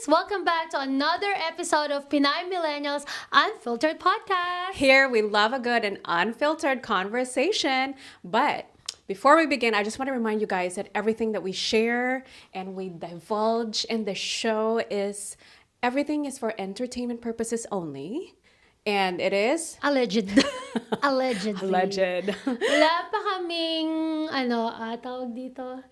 Welcome back to another episode of Pinay Millennials Unfiltered Podcast. Here, we love a good and unfiltered conversation. But before we begin, I just want to remind you guys that everything that we share and we divulge in the show everything is for entertainment purposes only. And it is Alleged. Allegedly. alleged. Wala pa kaming, tawag dito,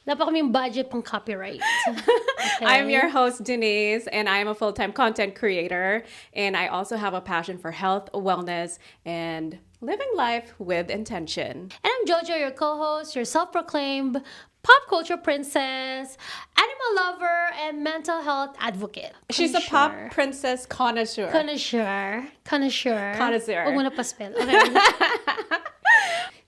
wala pa kaming budget pang copyright. Okay? I'm your host, Denise, and I'm a full-time content creator. And I also have a passion for health, wellness, and living life with intention. And I'm JoJo, your co-host, your self-proclaimed pop culture princess, animal lover, and mental health advocate. She's a pop princess connoisseur. Connoisseur. Connoisseur. Huwag mo na pa-spell. Okay.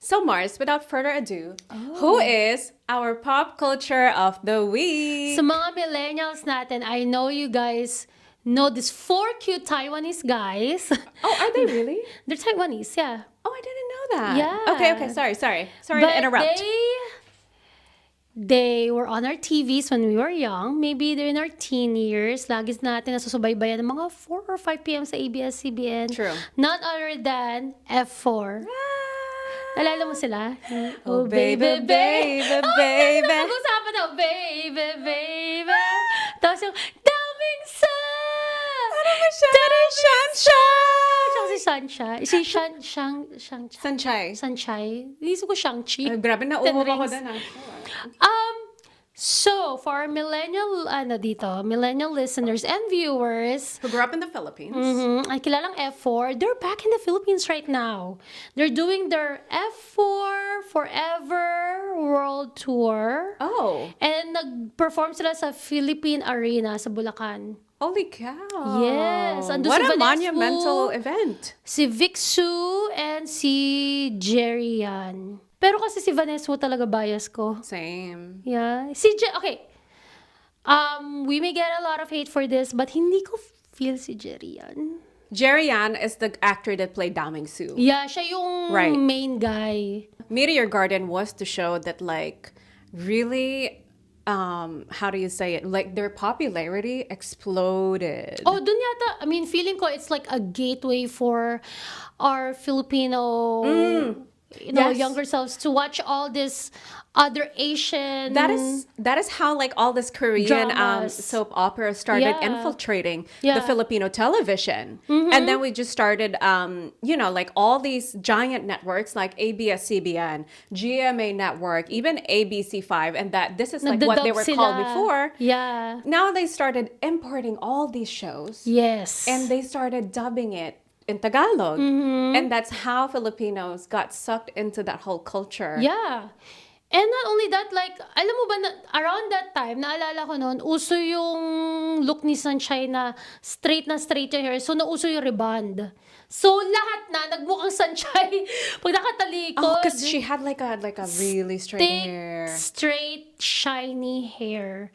So Mars, without further ado, who is our pop culture of the week? Sa mga millennials natin, I know you guys know these 4 cute Taiwanese guys. Oh, are they really? They're Taiwanese, yeah. Oh, I didn't know that. Yeah. Okay. Sorry But to interrupt. they were on our TVs when we were young. Maybe they're in our teen years. Lagi natin nasusubaybayan ng mga 4 or 5 p.m. sa ABS-CBN. True. None other than F4. Nalala mo sila? Oh, baby. Pag-usapan na, baby. Tapos yung, daming sa! Ano ba siya? Tsaka si Sancha. Si Sunshine. Sanchai. Inisip ko Shang-Chi. Ay, grabe na Ten umo ako Rings. doon. So, for our millennial listeners and viewers, Who grew up in the Philippines. ang kilalang F4, they're back in the Philippines right now. They're doing their F4 Forever World Tour. Oh, And nag-perform sila sa Philippine Arena sa Bulacan. holy cow. Yes. Andun What si a Vanessa monumental Wu, event. Si Vic Su and si Jerry Yan. Pero kasi si Vanessa Wu talaga bias ko. Same. Yeah. Okay. We may get a lot of hate for this, but hindi ko feel si Jerry Yan. Jerry Yan is the actor that played Daming Sue. Yeah, siya yung Right. main guy. Meteor Garden was to show that, like, really, how do you say it? Like, their popularity exploded. Oh, dun yata, feeling ko it's like a gateway for our Filipino, Yes. younger selves to watch all this other Asian. That is how, like, all this Korean Dramas. soap opera started Yeah. infiltrating Yeah. the Filipino television. And then we just started, like, all these giant networks like ABS-CBN, GMA Network, even ABC5, and that this is like what they were Nagdadub called sila. before. Yeah. Now they started importing all these shows. Yes. And they started dubbing it in Tagalog. And that's how Filipinos got sucked into that whole culture. Yeah. And not only that, like, alam mo ba, around that time, naalala ko noon, uso yung look ni Sunshine na straight yung hair. So, nauso yung rebond. So, lahat na, nagmukhang Sunshine. Pag nakatalikod. Oh, because she had like a really straight thick, hair. straight, shiny hair.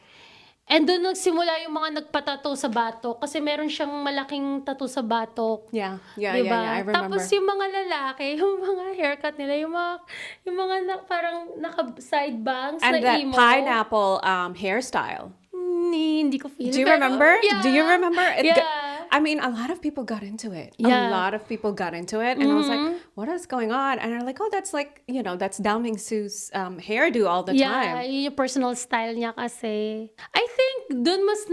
And doon nagsimula yung mga nagpatato sa batok. Kasi meron siyang malaking tattoo sa batok. Yeah, Diba? I remember. Tapos yung mga lalaki, yung mga haircut nila, yung mga parang naka-side bangs And na that emo. pineapple hairstyle. Hindi ko feel. Do you Pero, remember? Yeah. Do you remember? Yeah. I mean, a lot of people got into it. Yeah. A lot of people got into it. And I was like, what is going on? And they're like, oh, that's like, that's Downing Sue's hairdo all the Yeah, time. yun yung personal style niya kasi. I think dun mas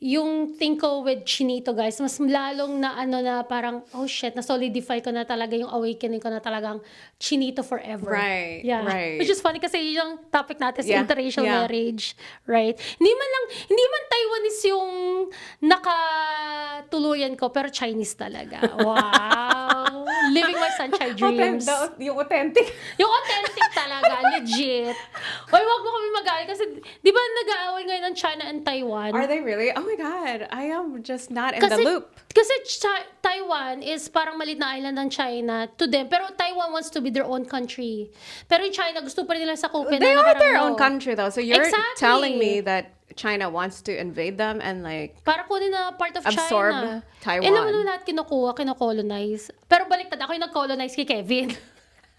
yung thing ko with Chinito, guys, mas lalong na parang, oh shit, na-solidify ko na talaga yung awakening ko na talagang Chinito forever. Right, Yeah. right. Which is funny kasi yung topic natin sa Yeah, interracial yeah. marriage, right? Hindi man Taiwanese yung nakatuluyan ko, pero Chinese talaga. Wow. Living my sunshine dreams. Yung authentic. Yung authentic talaga, legit. Hoy, wag mo kami magalit kasi, di ba nag-aaway ngayon ng China and Taiwan? Are they really? Oh my God, I am just not in the loop. Kasi Taiwan is parang maliit na island ng China to them. Pero Taiwan wants to be their own country. Pero yung China, gusto pa rin nila sakupin. They na are parang their no. own country though. So you're Exactly. telling me that China wants to invade them and like Para kunin na part of absorb China. Taiwan. Eh, naman lahat kino-colonize. Pero baliktad, ako yung nag-colonize kay Kevin.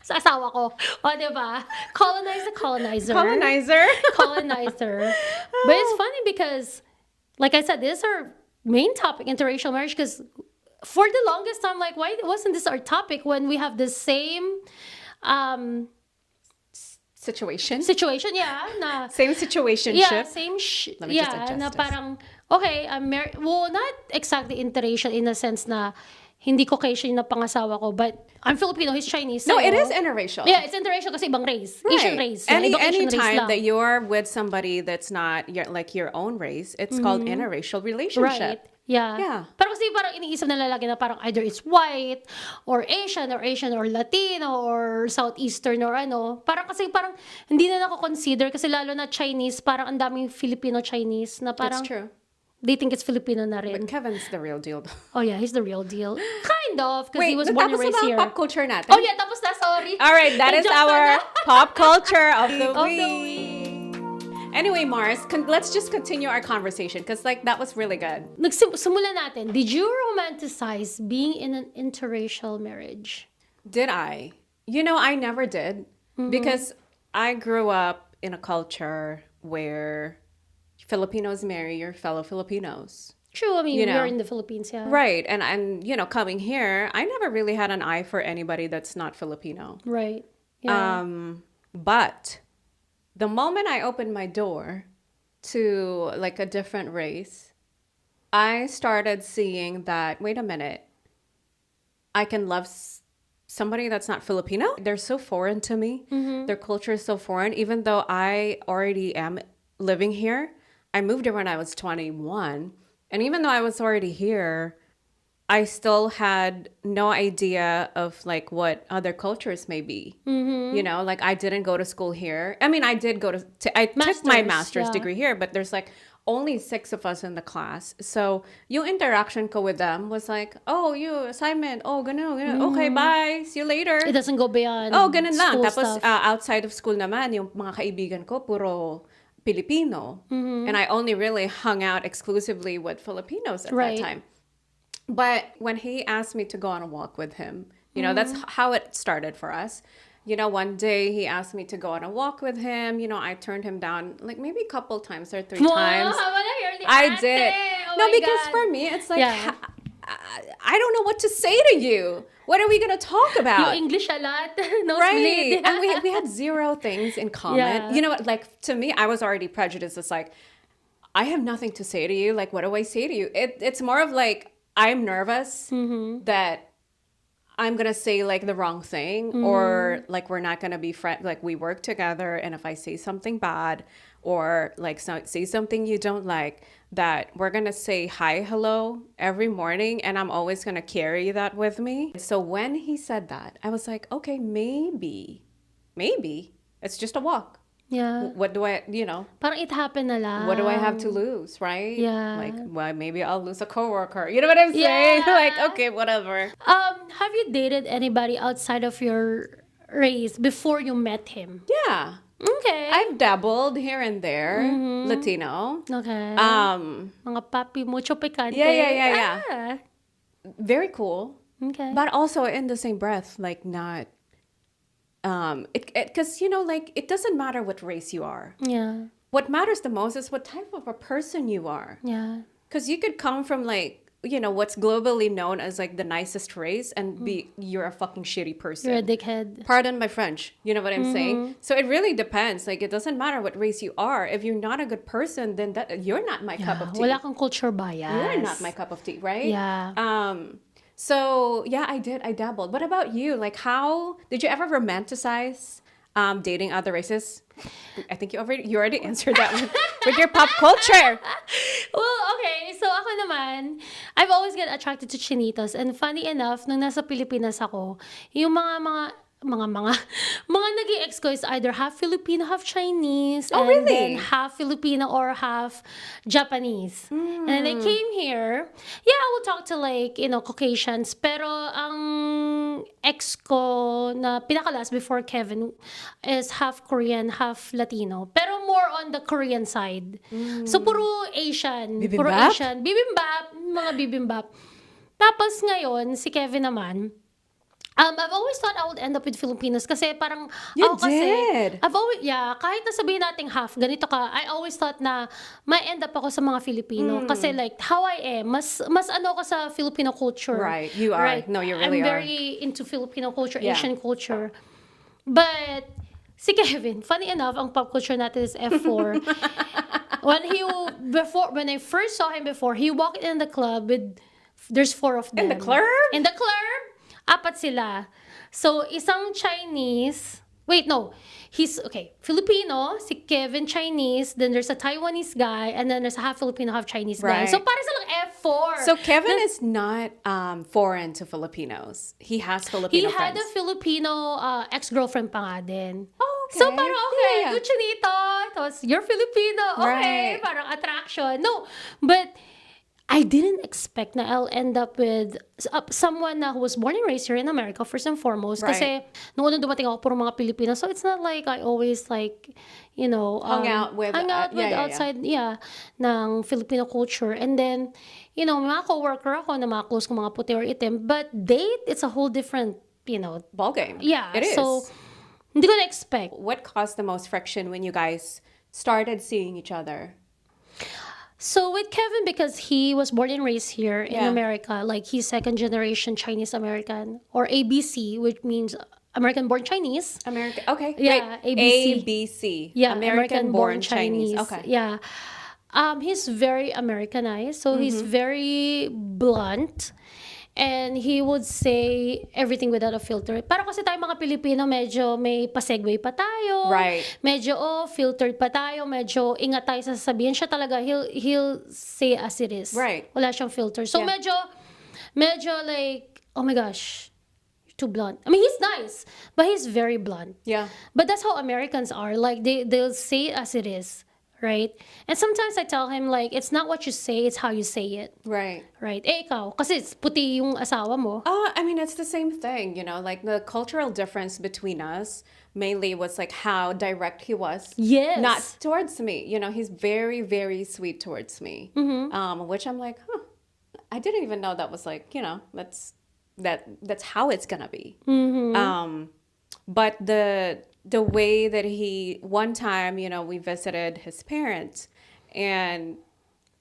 sa asawa ko. O, diba? Colonize the colonizer. Colonizer. Colonizer. But it's funny because, like I said, this is our main topic, interracial marriage, because for the longest time, like, why wasn't this our topic when we have the same Situation. situation? Yeah, na Same situationship. yeah, same Let me just yeah, adjust na this. parang okay, I'm well, not exactly interracial in the sense na hindi Caucasian na pangasawa ko, but I'm Filipino, he's Chinese. No, it sa'yo. is interracial. Yeah, it's interracial kasi ibang race. Asian race. Yeah, Any ibang Asian race time lang. that you're with somebody that's not your own race, it's called interracial relationship. Right. Yeah. Yeah. Pero kasi parang iniisip na lalaki na parang either it's white or Asian or Latino or Southeastern or ano. Parang kasi parang hindi na nako-consider kasi lalo na Chinese, parang ang daming Filipino-Chinese na parang That's true. they think it's Filipino na rin. But Kevin's the real deal. Oh yeah, he's the real deal. Kind of, because he was born and tapos raised na ba ang here. pop culture natin? Oh yeah, tapos na, sorry. All right, that is Nag-jump our na. pop culture of the Of week. the week. Anyway, Mars, let's just continue our conversation because like that was really good. Simulan natin. Did you romanticize being in an interracial marriage? Did I? You know, I never did because I grew up in a culture where Filipinos marry your fellow Filipinos. True, I mean, You know. we're in the Philippines, yeah. Right. And coming here, I never really had an eye for anybody that's not Filipino. Right. Yeah. But the moment I opened my door to like a different race, I started seeing that, wait a minute, I can love somebody that's not Filipino. They're so foreign to me. Their culture is so foreign. Even though I already am living here, I moved here when I was 21. And even though I was already here, I still had no idea of like what other cultures may be. You know, like I didn't go to school here. I mean, I did go I took my master's yeah. degree here, but there's like only 6 of us in the class. So yung interaction ko with them was like, oh, you assignment, oh, ganun. Okay, bye, see you later. It doesn't go beyond Oh, ganun lang. school Tapos stuff. outside of school naman, yung mga kaibigan ko, puro Filipino. And I only really hung out exclusively with Filipinos at Right. that time. But when he asked me to go on a walk with him, you know, that's how it started for us. You know, one day he asked me to go on a walk with him. You know, I turned him down like maybe a couple times or 3 times. I did. Oh No, my because God. for me, it's like, Yeah. I don't know what to say to you. What are we going to talk Yung about? English a lot. Right. Nosebleed. And we had 0 things in common. Yeah. You know what? Like, to me, I was already prejudiced. It's like, I have nothing to say to you. Like, what do I say to you? It's more of like, I'm nervous that I'm going to say like the wrong thing or like we're not going to be friends. Like, we work together. And if I say something bad or like say something you don't like, that we're going to say hi, hello every morning. And I'm always going to carry that with me. So when he said that, I was like, okay, maybe it's just a walk. Yeah. What do I, Parang it happened na lang. what do I have to lose, right? Yeah. Like, well, maybe I'll lose a coworker. You know what I'm saying? Yeah. Like, okay, whatever. Have you dated anybody outside of your race before you met him? Yeah. Okay. I've dabbled here and there, Latino. Okay. Um, Mga papi mucho picante. Yeah. Ah, very cool. okay. But also in the same breath, like not, because, like, it doesn't matter what race you are. Yeah. What matters the most is what type of a person you are. Yeah. Because you could come from like, what's globally known as like the nicest race and you're a fucking shitty person. You're a dickhead. Pardon my French. You know what I'm saying? So it really depends. Like, it doesn't matter what race you are. If you're not a good person, then you're not my cup of tea. Wala kang culture bias. You're not my cup of tea, right? Yeah. So yeah, I did. I dabbled. What about you? Like, how did you ever romanticize dating other races? I think you already answered that with your pop culture. Well, okay. So ako naman, I've always get attracted to chinitos. And funny enough, nung nasa Pilipinas ako, yung mga naging ex ko is either half Filipino, half Chinese. Oh, and really? then half Filipino or half Japanese. And then they came here. Yeah, I would talk to like, Caucasians. Pero ang ex ko na pinakalas before Kevin is half Korean, half Latino. Pero more on the Korean side. So, puro Asian. Puro Bibimbap? Asian. Bibimbap. Mga bibimbap. Tapos ngayon, si Kevin naman, I've always thought I would end up with Filipinos kasi parang You ako kasi did. I've always yeah, kahit na sabihin nating half ganito ka, I always thought na may end up ako sa mga Filipino kasi like how I am, mas ano ako sa Filipino culture. Right, you are. Right. No, you I'm really are. very into Filipino culture, Yeah. Asian culture. But si Kevin, funny enough, ang pop culture natin is F4. When I first saw him before, he walked in the club with there's four of them. In the club? In the club, apat sila. So, isang Chinese, wait, no. He's, okay, Filipino, si Kevin Chinese, then there's a Taiwanese guy, and then there's a half Filipino, half Chinese guy. Right. So, para silang F4. So Kevin is not foreign to Filipinos. He has Filipino He had friends. a Filipino ex-girlfriend pa nga din. Oh, okay. So parang okay, Yeah, yeah. good chinito. Tapos, you're Filipino. Okay, Right. parang attraction. No, but I didn't expect na I'll end up with someone na who was born and raised here in America, first and foremost. Kasi nung unang dumating ako, puro mga Pilipino. So it's not like I always like, Hung out with, outside, ng Filipino culture. And then, may mga co-worker ako na mga close ko mga puti or itim. But date, it's a whole different, Ball game. yeah. It is. So, hindi ko na-expect. What caused the most friction when you guys started seeing each other? So with Kevin, because he was born and raised here in Yeah. America, like he's second generation Chinese American or ABC, which means American born Chinese. American. Okay. Yeah, Wait. ABC. ABC. Yeah, American born Chinese. Okay. Yeah. He's very Americanized, so he's very blunt. And he would say everything without a filter. Para kasi tayo mga Pilipino, medyo may pa-segue pa tayo. Right. Medyo, filtered pa tayo. Medyo ingat tayo sa sasabihin. Siya talaga, he'll say as it is. Right. Wala siyang filter. So, Yeah. medyo like, oh my gosh, you're too blunt. I mean, he's nice, but he's very blunt. Yeah. But that's how Americans are. Like, they'll say it as it is. Right? And sometimes I tell him, like, it's not what you say, it's how you say it. Right. Right. Ikaw, kasi puti yung asawa mo. I mean, it's the same thing, like the cultural difference between us mainly was like how direct he was. Yes. Not towards me. He's very, very sweet towards me. Which I'm like, I didn't even know that was like, that's how it's gonna be. But the way that one time, we visited his parents, and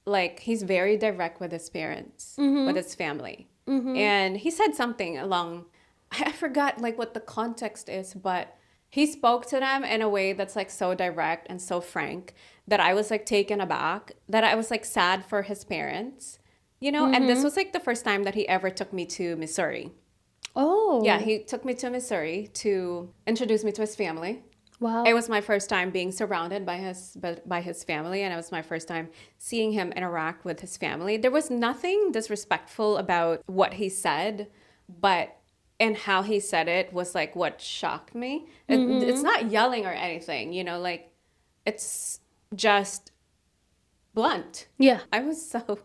like he's very direct with his parents, with his family. And he said something along, I forgot like what the context is, but he spoke to them in a way that's like so direct and so frank that I was like taken aback, that I was like sad for his parents, and this was like the first time that he ever took me to Missouri. Oh. Yeah, he took me to Missouri to introduce me to his family. Wow. It was my first time being surrounded by his family, and it was my first time seeing him interact with his family. There was nothing disrespectful about what he said, but and how he said it was like what shocked me. It's not yelling or anything, like it's just blunt. Yeah. I was so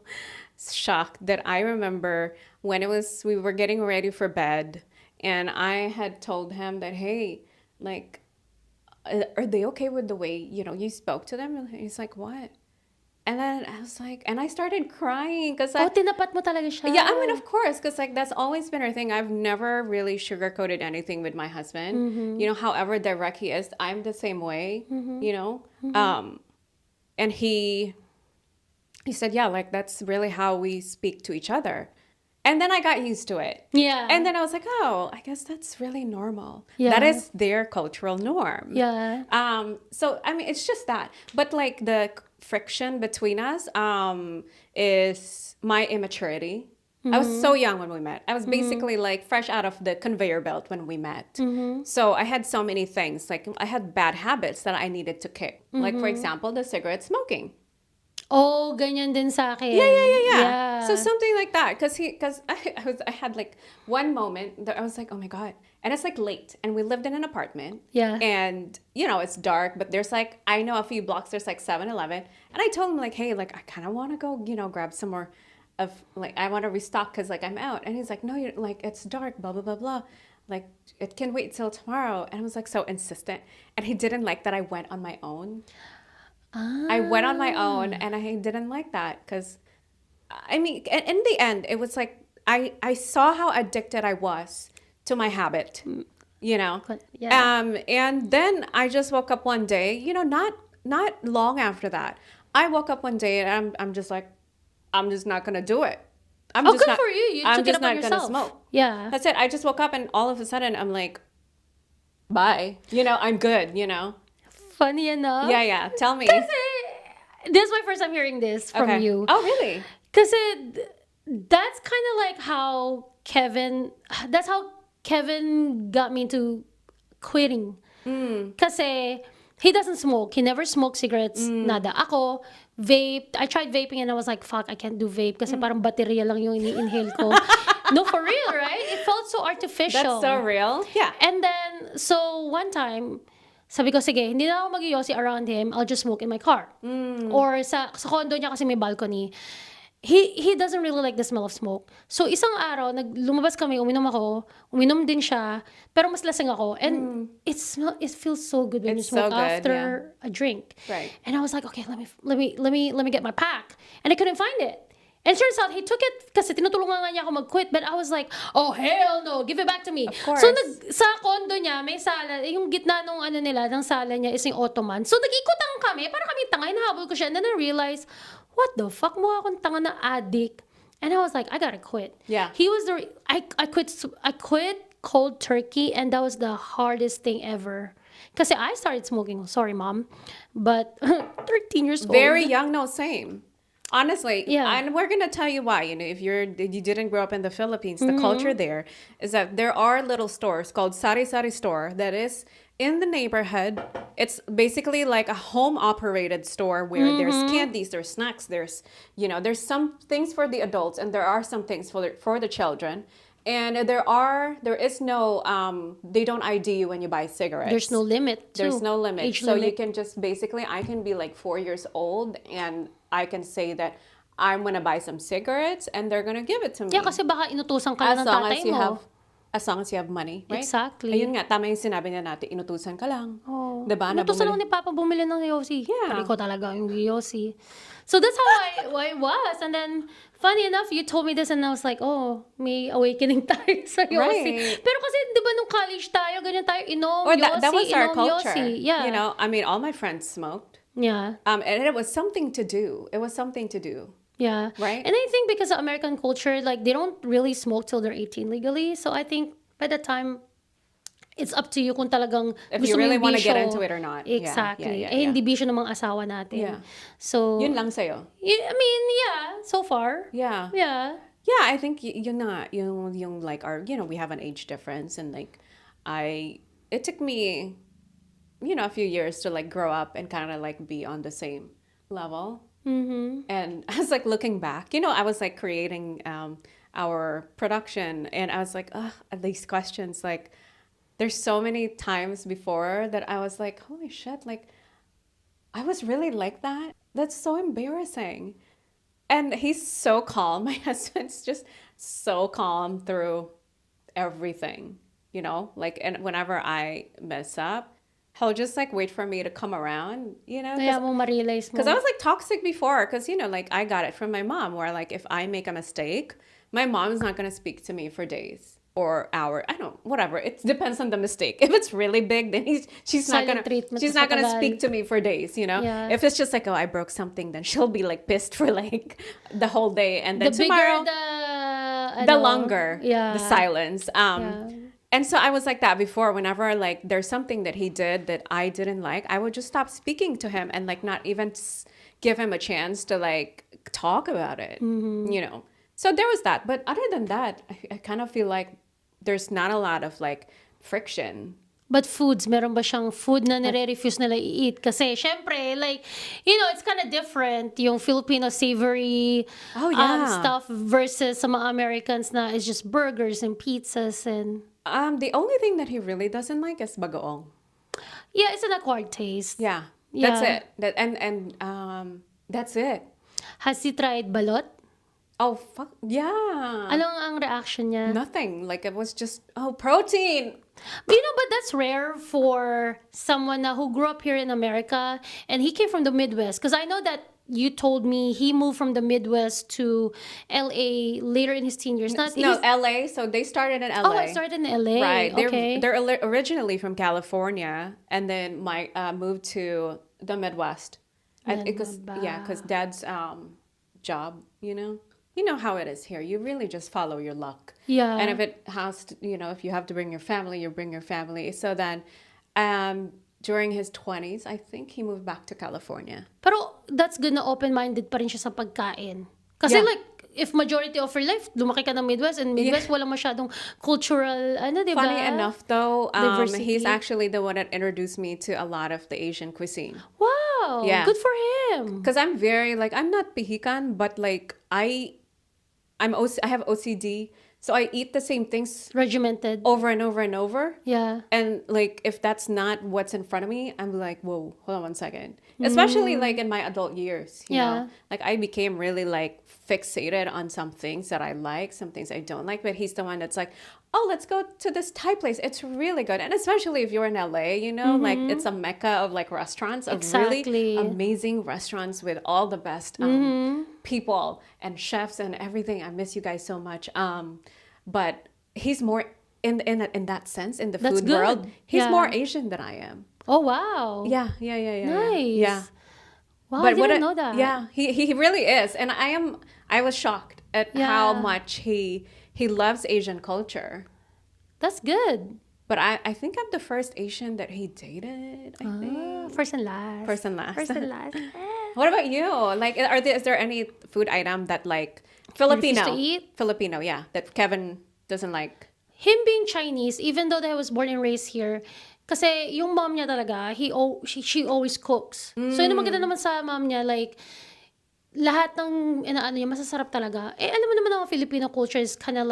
shocked that I remember when we were getting ready for bed, and I had told him that, hey, like, are they okay with the way, you spoke to them? And he's like, what? And then I was like, and I started crying because tinapat mo talaga siya. yeah, I mean, of course, because like that's always been our thing. I've never really sugarcoated anything with my husband. However direct he is, I'm the same way. And he said, yeah, like that's really how we speak to each other. And then I got used to it. Yeah. And then I was like, oh, I guess that's really normal. Yeah. That is their cultural norm. Yeah. So I mean, it's just that. But like the friction between us is my immaturity. I was so young when we met. I was basically like fresh out of the conveyor belt when we met. So I had so many things. Like I had bad habits that I needed to kick. Like for example, the cigarette smoking. Oh, ganyan din sa akin. Yeah. So something like that, because I had like one moment that I was like, oh my God. And it's like late, and we lived in an apartment. Yeah. And it's dark, but there's like, I know a few blocks, there's like 7-Eleven. And I told him like, hey, like I kind of want to go, grab some more of like, I want to restock because like I'm out. And he's like, no, you're like, it's dark, blah, blah, blah, blah. Like it can wait till tomorrow. And I was like so insistent. And he didn't like that I went on my own. I went on my own, and I didn't like that because, I mean, in the end, it was like I saw how addicted I was to my habit, you know. Yeah. And then I just woke up one day, not long after that. I woke up one day and I'm just like, I'm just not gonna do it. Oh, good for you. You I'm took it just upon not gonna yourself. smoke. Yeah. That's it. I just woke up and all of a sudden I'm like, bye. I'm good, Funny enough. Yeah. Tell me. Kasi, this is my first time hearing this from Okay. you. Oh, really? Kasi that's kind of like that's how Kevin got me into quitting. Kasi he doesn't smoke. He never smoked cigarettes. Nada. Ako, vape. I tried vaping and I was like, fuck, I can't do vape kasi parang baterya lang yung ini-inhale ko. No, for real, right? It felt so artificial. That's so real. Yeah. And then, so one time, sabi ko, sige, hindi na ako mag-yosi around him. I'll just smoke in my car. Or sa condo niya kasi may balcony. He doesn't really like the smell of smoke. So, isang araw, lumabas kami, uminom din siya, pero mas lasing ako. And it feels so good when you It's so smoke good, after a drink. Right. And I was like, okay, let me get my pack. And I couldn't find it. And turns out, he took it kasi tinutulungan nga niya ako mag-quit. But I was like, oh, hell no, give it back to me. Of course. So, sa condo niya, may sala, yung gitna nung ng sala niya is yung ottoman. So, nag-ikutan kami, para kami tanga, hinahabol ko siya. And then I realized, what the fuck, mukha akong tanga na addict. And I was like, I gotta quit. Yeah. I quit cold turkey, and that was the hardest thing ever. Kasi I started smoking, sorry mom, but 13 years old. Very young, no, same. Honestly, Yeah. and we're gonna tell you why. If you didn't grow up in the Philippines, the culture there is that there are little stores called Sari Sari store that is in the neighborhood. It's basically like a home operated store where there's candies, there's snacks, there's some things for the adults and there are some things for the children. And there is no they don't ID you when you buy cigarettes. There's no limit. There's too. no limit. Age So limit. you can just basically, I can be like 4 years old and I can say that I'm gonna buy some cigarettes and they're gonna give it to me. Yeah, kasi baka inutusan ka lang ng tatay mo. As long as you have money, right? Exactly. Ayun nga, tama yung sinabi niya natin, inutusan ka lang. Oh. Diba? Inutusan bumili- lang ni Papa bumili ng yosi. Yeah. Pero ikaw talaga yung yosi. So that's how I was. And then, funny enough, you told me this and I was like, oh, may awakening tayo sa yosi. Right. Pero kasi, di ba nung college tayo, ganyan tayo, inom, Or yosi, that was our inom, culture. yosi. Yeah. I mean, all my friends smoked. Yeah. And it was something to do. It was something to do. Yeah. Right? And I think because of American culture, like, they don't really smoke till they're 18 legally. So I think by the time, it's up to you kung talagang If gusto you really mo want to get bisyo. into it or not. Yeah, Exactly. yeah, Eh, yeah. hindi bisyo ng mga asawa natin. Yeah. So, Yun lang sa'yo. I mean, yeah, so far. Yeah. Yeah. Yeah, I think you're not, like our, we have an age difference and like it took me, a few years to like grow up and kind of like be on the same level. Mm-hmm. And I was like looking back, I was like creating our production and I was like, these questions, like there's so many times before that I was like, holy shit, like I was really like that. That's so embarrassing. And he's so calm. My husband's just so calm through everything, like, and whenever I mess up, he'll just like wait for me to come around, Kaya mo ma-realize mo. because I was like toxic before because, like I got it from my mom where like if I make a mistake, my mom's not going to speak to me for days or hours. I don't, whatever. It depends on the mistake. If it's really big, then she's not Silent gonna treatment she's sa not gonna tagal. speak to me for days, Yeah. If it's just like, oh, I broke something, then she'll be like pissed for like the whole day, and then the tomorrow bigger the longer yeah. the silence. Yeah. And so I was like that before. Whenever like there's something that he did that I didn't like, I would just stop speaking to him and like not even give him a chance to like talk about it, So there was that. But other than that, I kind of feel like there's not a lot of like friction. But foods, meron ba siyang food na nire-refuse nila i-eat? Kasi, syempre, like, it's kind of different. Yung Filipino savory Oh, yeah. stuff versus sa mga Americans na is just burgers and pizzas and... The only thing that he really doesn't like is bagoong. Yeah, it's an acquired taste. Yeah, that's Yeah. it. That's it. Has he tried balot? Oh, fuck. Yeah. Anong ang reaction niya? Nothing. Like, it was just, protein. But that's rare for someone who grew up here in America and he came from the Midwest. Because I know that you told me he moved from the Midwest to LA later in his teen years. No, LA. So they started in LA. Oh, I started in LA. Right. Okay. They're originally from California, and then moved to the Midwest. Because Dad's job. You know how it is here. You really just follow your luck. Yeah. And if it has to, if you have to bring your family, you bring your family. So then, during his 20s, I think he moved back to California. Pero that's good na open-minded pa rin siya sa pagkain. Kasi Yeah. like, if majority of your life, lumaki ka ng Midwest, and Midwest walang masyadong cultural, diba? Funny enough, though, Diversity. he's actually the one that introduced me to a lot of the Asian cuisine. Wow. Yeah. Good for him. Because I'm very, I'm not pihikan, but I have OCD, so I eat the same things Regimented. over and over and over. Yeah. And if that's not what's in front of me, I'm like, whoa, hold on one second. Especially in my adult years, you know, I became really fixated on some things that I like, some things I don't like. But he's the one that's like, oh, let's go to this Thai place. It's really good. And especially if you're in LA, it's a mecca of restaurants, of really amazing restaurants with all the best people and chefs and everything. I miss you guys so much. But he's more in that sense, in the food world. He's more Asian than I am. Oh, wow. Yeah. Nice. Yeah. Wow, I didn't know that. Yeah, he really is. And I was shocked at how much he loves Asian culture. That's good. But I think I'm the first Asian that he dated, I think. First and last. First and last. First and last. What about you? Is there any food item that Filipino? refuse to eat? Filipino, yeah, that Kevin doesn't like. Him being Chinese, even though that I was born and raised here, kasi yung mom niya talaga, she always cooks. So yun ang maganda naman sa mom niya, lahat ng inaano niya, masasarap talaga. Alam mo naman ang Filipino culture is kind of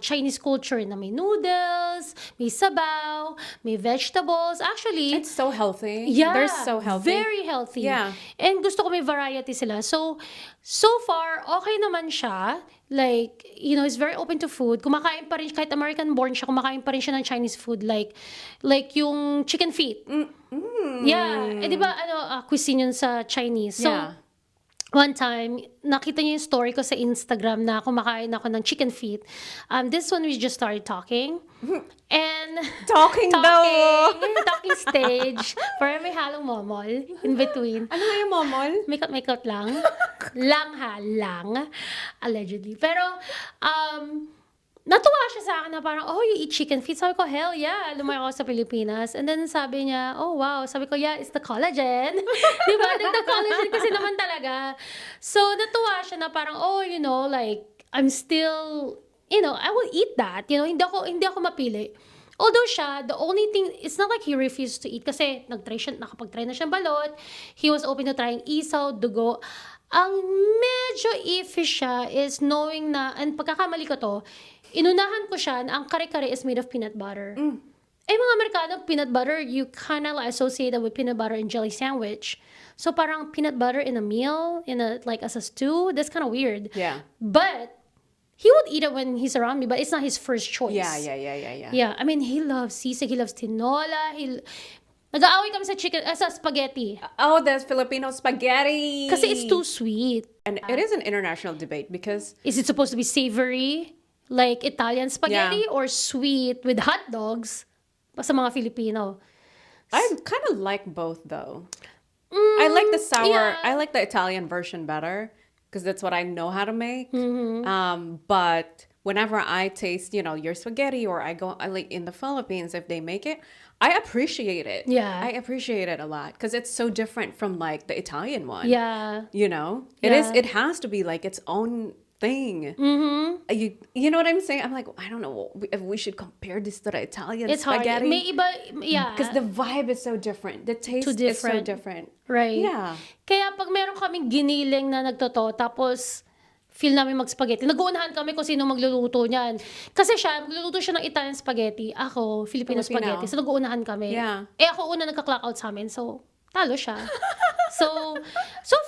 Chinese culture na may noodles, may sabaw, may vegetables. Actually, It's so healthy. yeah, They're so healthy. very healthy. Yeah. And gusto ko may variety sila. So far, okay naman siya. He's very open to food. Kumakain pa rin, kahit American-born siya, kumakain pa rin siya ng Chinese food. Like yung chicken feet. Yeah. Di ba, cuisine yun sa Chinese. So, Yeah. one time, nakita niyo yung story ko sa Instagram na kumakain ako ng chicken feet. This one, we just started talking. And Talking though. talking stage. Para may halong momol in between. Ano nga yung momol? Make-out lang. Lang. Allegedly. Pero, natuwa siya sa akin na parang, oh, you eat chicken feet? Sabi ko, hell yeah. Lumaki ako sa Pilipinas. And then sabi niya, oh, wow. Sabi ko, yeah, it's the collagen. Di ba? The collagen kasi naman talaga. So, natuwa siya na parang, oh, I'm still, I will eat that. Hindi ako mapili. Although siya, the only thing, it's not like he refused to eat kasi nakapag-try na siyang balot. He was open to trying isaw, dugo. Ang medyo iffy siya is knowing na, and pagkakamali ko to, inunahan ko siya na ang kare-kare is made of peanut butter. Mga Amerikano, peanut butter, you kind of associate it with peanut butter and jelly sandwich. So parang peanut butter in a meal, as a stew, that's kind of weird. Yeah. But he would eat it when he's around me, but it's not his first choice. Yeah. Yeah, I mean, he loves sisig, he loves tinola, nag-aaway kami sa spaghetti. Oh, there's Filipino spaghetti. Kasi it's too sweet. And it is an international debate because Is it supposed to be savory, like Italian spaghetti, or sweet with hot dogs sa mga Filipino? I kind of like both though. I like the sour. yeah. I like the Italian version better because that's what I know how to make. But whenever I taste, your spaghetti, or I in the Philippines, if they make it, I appreciate it. Yeah. I appreciate it a lot because it's so different from the Italian one. Yeah. It is. It has to be its own thing. You know what I'm saying? I'm like, I don't know if we should compare this to the Italian It's spaghetti. hard. May iba, yeah. Because the vibe is so different. The taste is so different. Right. Yeah. Kaya pag meron kaming giniling na nagtotoo, tapos feel namin mag-spaghetti, nag-uunahan kami kung sino magluluto niyan. Kasi magluluto siya ng Italian spaghetti. Ako, Filipino spaghetti. So nag-uunahan kami. Yeah. Ako una nagka-clock out sa amin. So, talo siya. So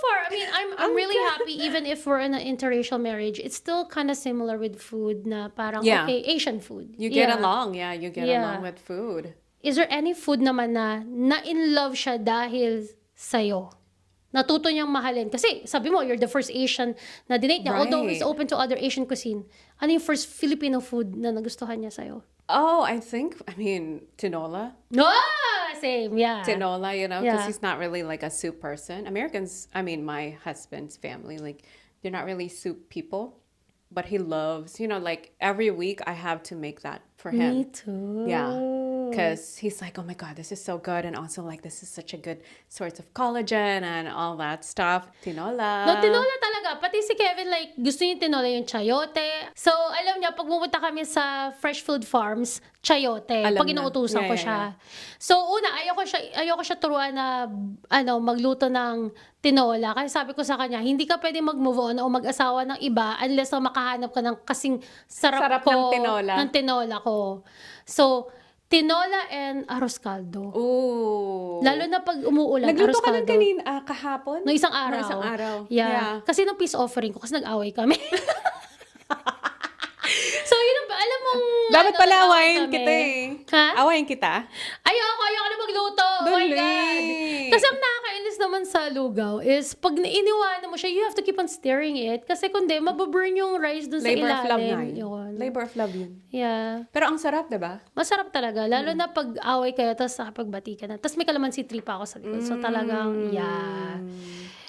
far, mean, I'm really happy even if we're in an interracial marriage. It's still kind of similar with food na parang, Yeah. okay, Asian food. You get Yeah. along. Yeah, you get Yeah. along with food. Is there any food naman na in love siya dahil sa'yo? Natuto niyang mahalin. Kasi sabi mo, you're the first Asian na dinate niya. Although he's Right. open to other Asian cuisine. Ano yung first Filipino food na nagustuhan niya sa'yo? Oh, I mean, tinola. No! Same, yeah. Tinola, because Yeah. he's not really like a soup person. Americans, I mean, my husband's family, like, they're not really soup people. But he loves, like every week I have to make that for him. Me too. Yeah. Because he's like, oh my God, this is so good. And also, like, this is such a good source of collagen and all that stuff. Tinola. No, tinola talaga. Pati si Kevin, like, gusto niya tinola yung chayote. So, alam niya, pag pumunta kami sa Fresh Food Farms, chayote. Alam Pag na. inuutusan Yeah, ko yeah, siya. So, una, ayoko siya turuan na, magluto ng tinola. Kasi sabi ko sa kanya, hindi ka pwede mag-move on o mag-asawa ng iba unless na makahanap ka ng kasing sarap ng tinola. ng tinola ko. So, tinola and arroz caldo. Ooh. Lalo na pag umuulan, Nagluto arroz ka ng caldo. kahapon? No, isang araw. No, isang araw. Yeah. Kasi nung peace offering ko, kasi nag-away kami. So, yun ang, alam mong... Dapat pala nag-away awayin kami. kita eh. Ha? Awayin kita? Ayoko na magluto. Oh my Dali. God. Kasi ang nakakainis naman sa lugaw is, pag iniwanan mo siya, you have to keep on stirring it. Kasi kundi, mababurn yung rice dun sa Labor of love na ilalim. yun. Yun. Labor of love yun. Yeah. Pero ang sarap, diba? Masarap talaga. Lalo na pag away kayo, tapos nakapagbati ka na. Tapos may kalamansi tree pa ako sa likod. So talagang, yeah.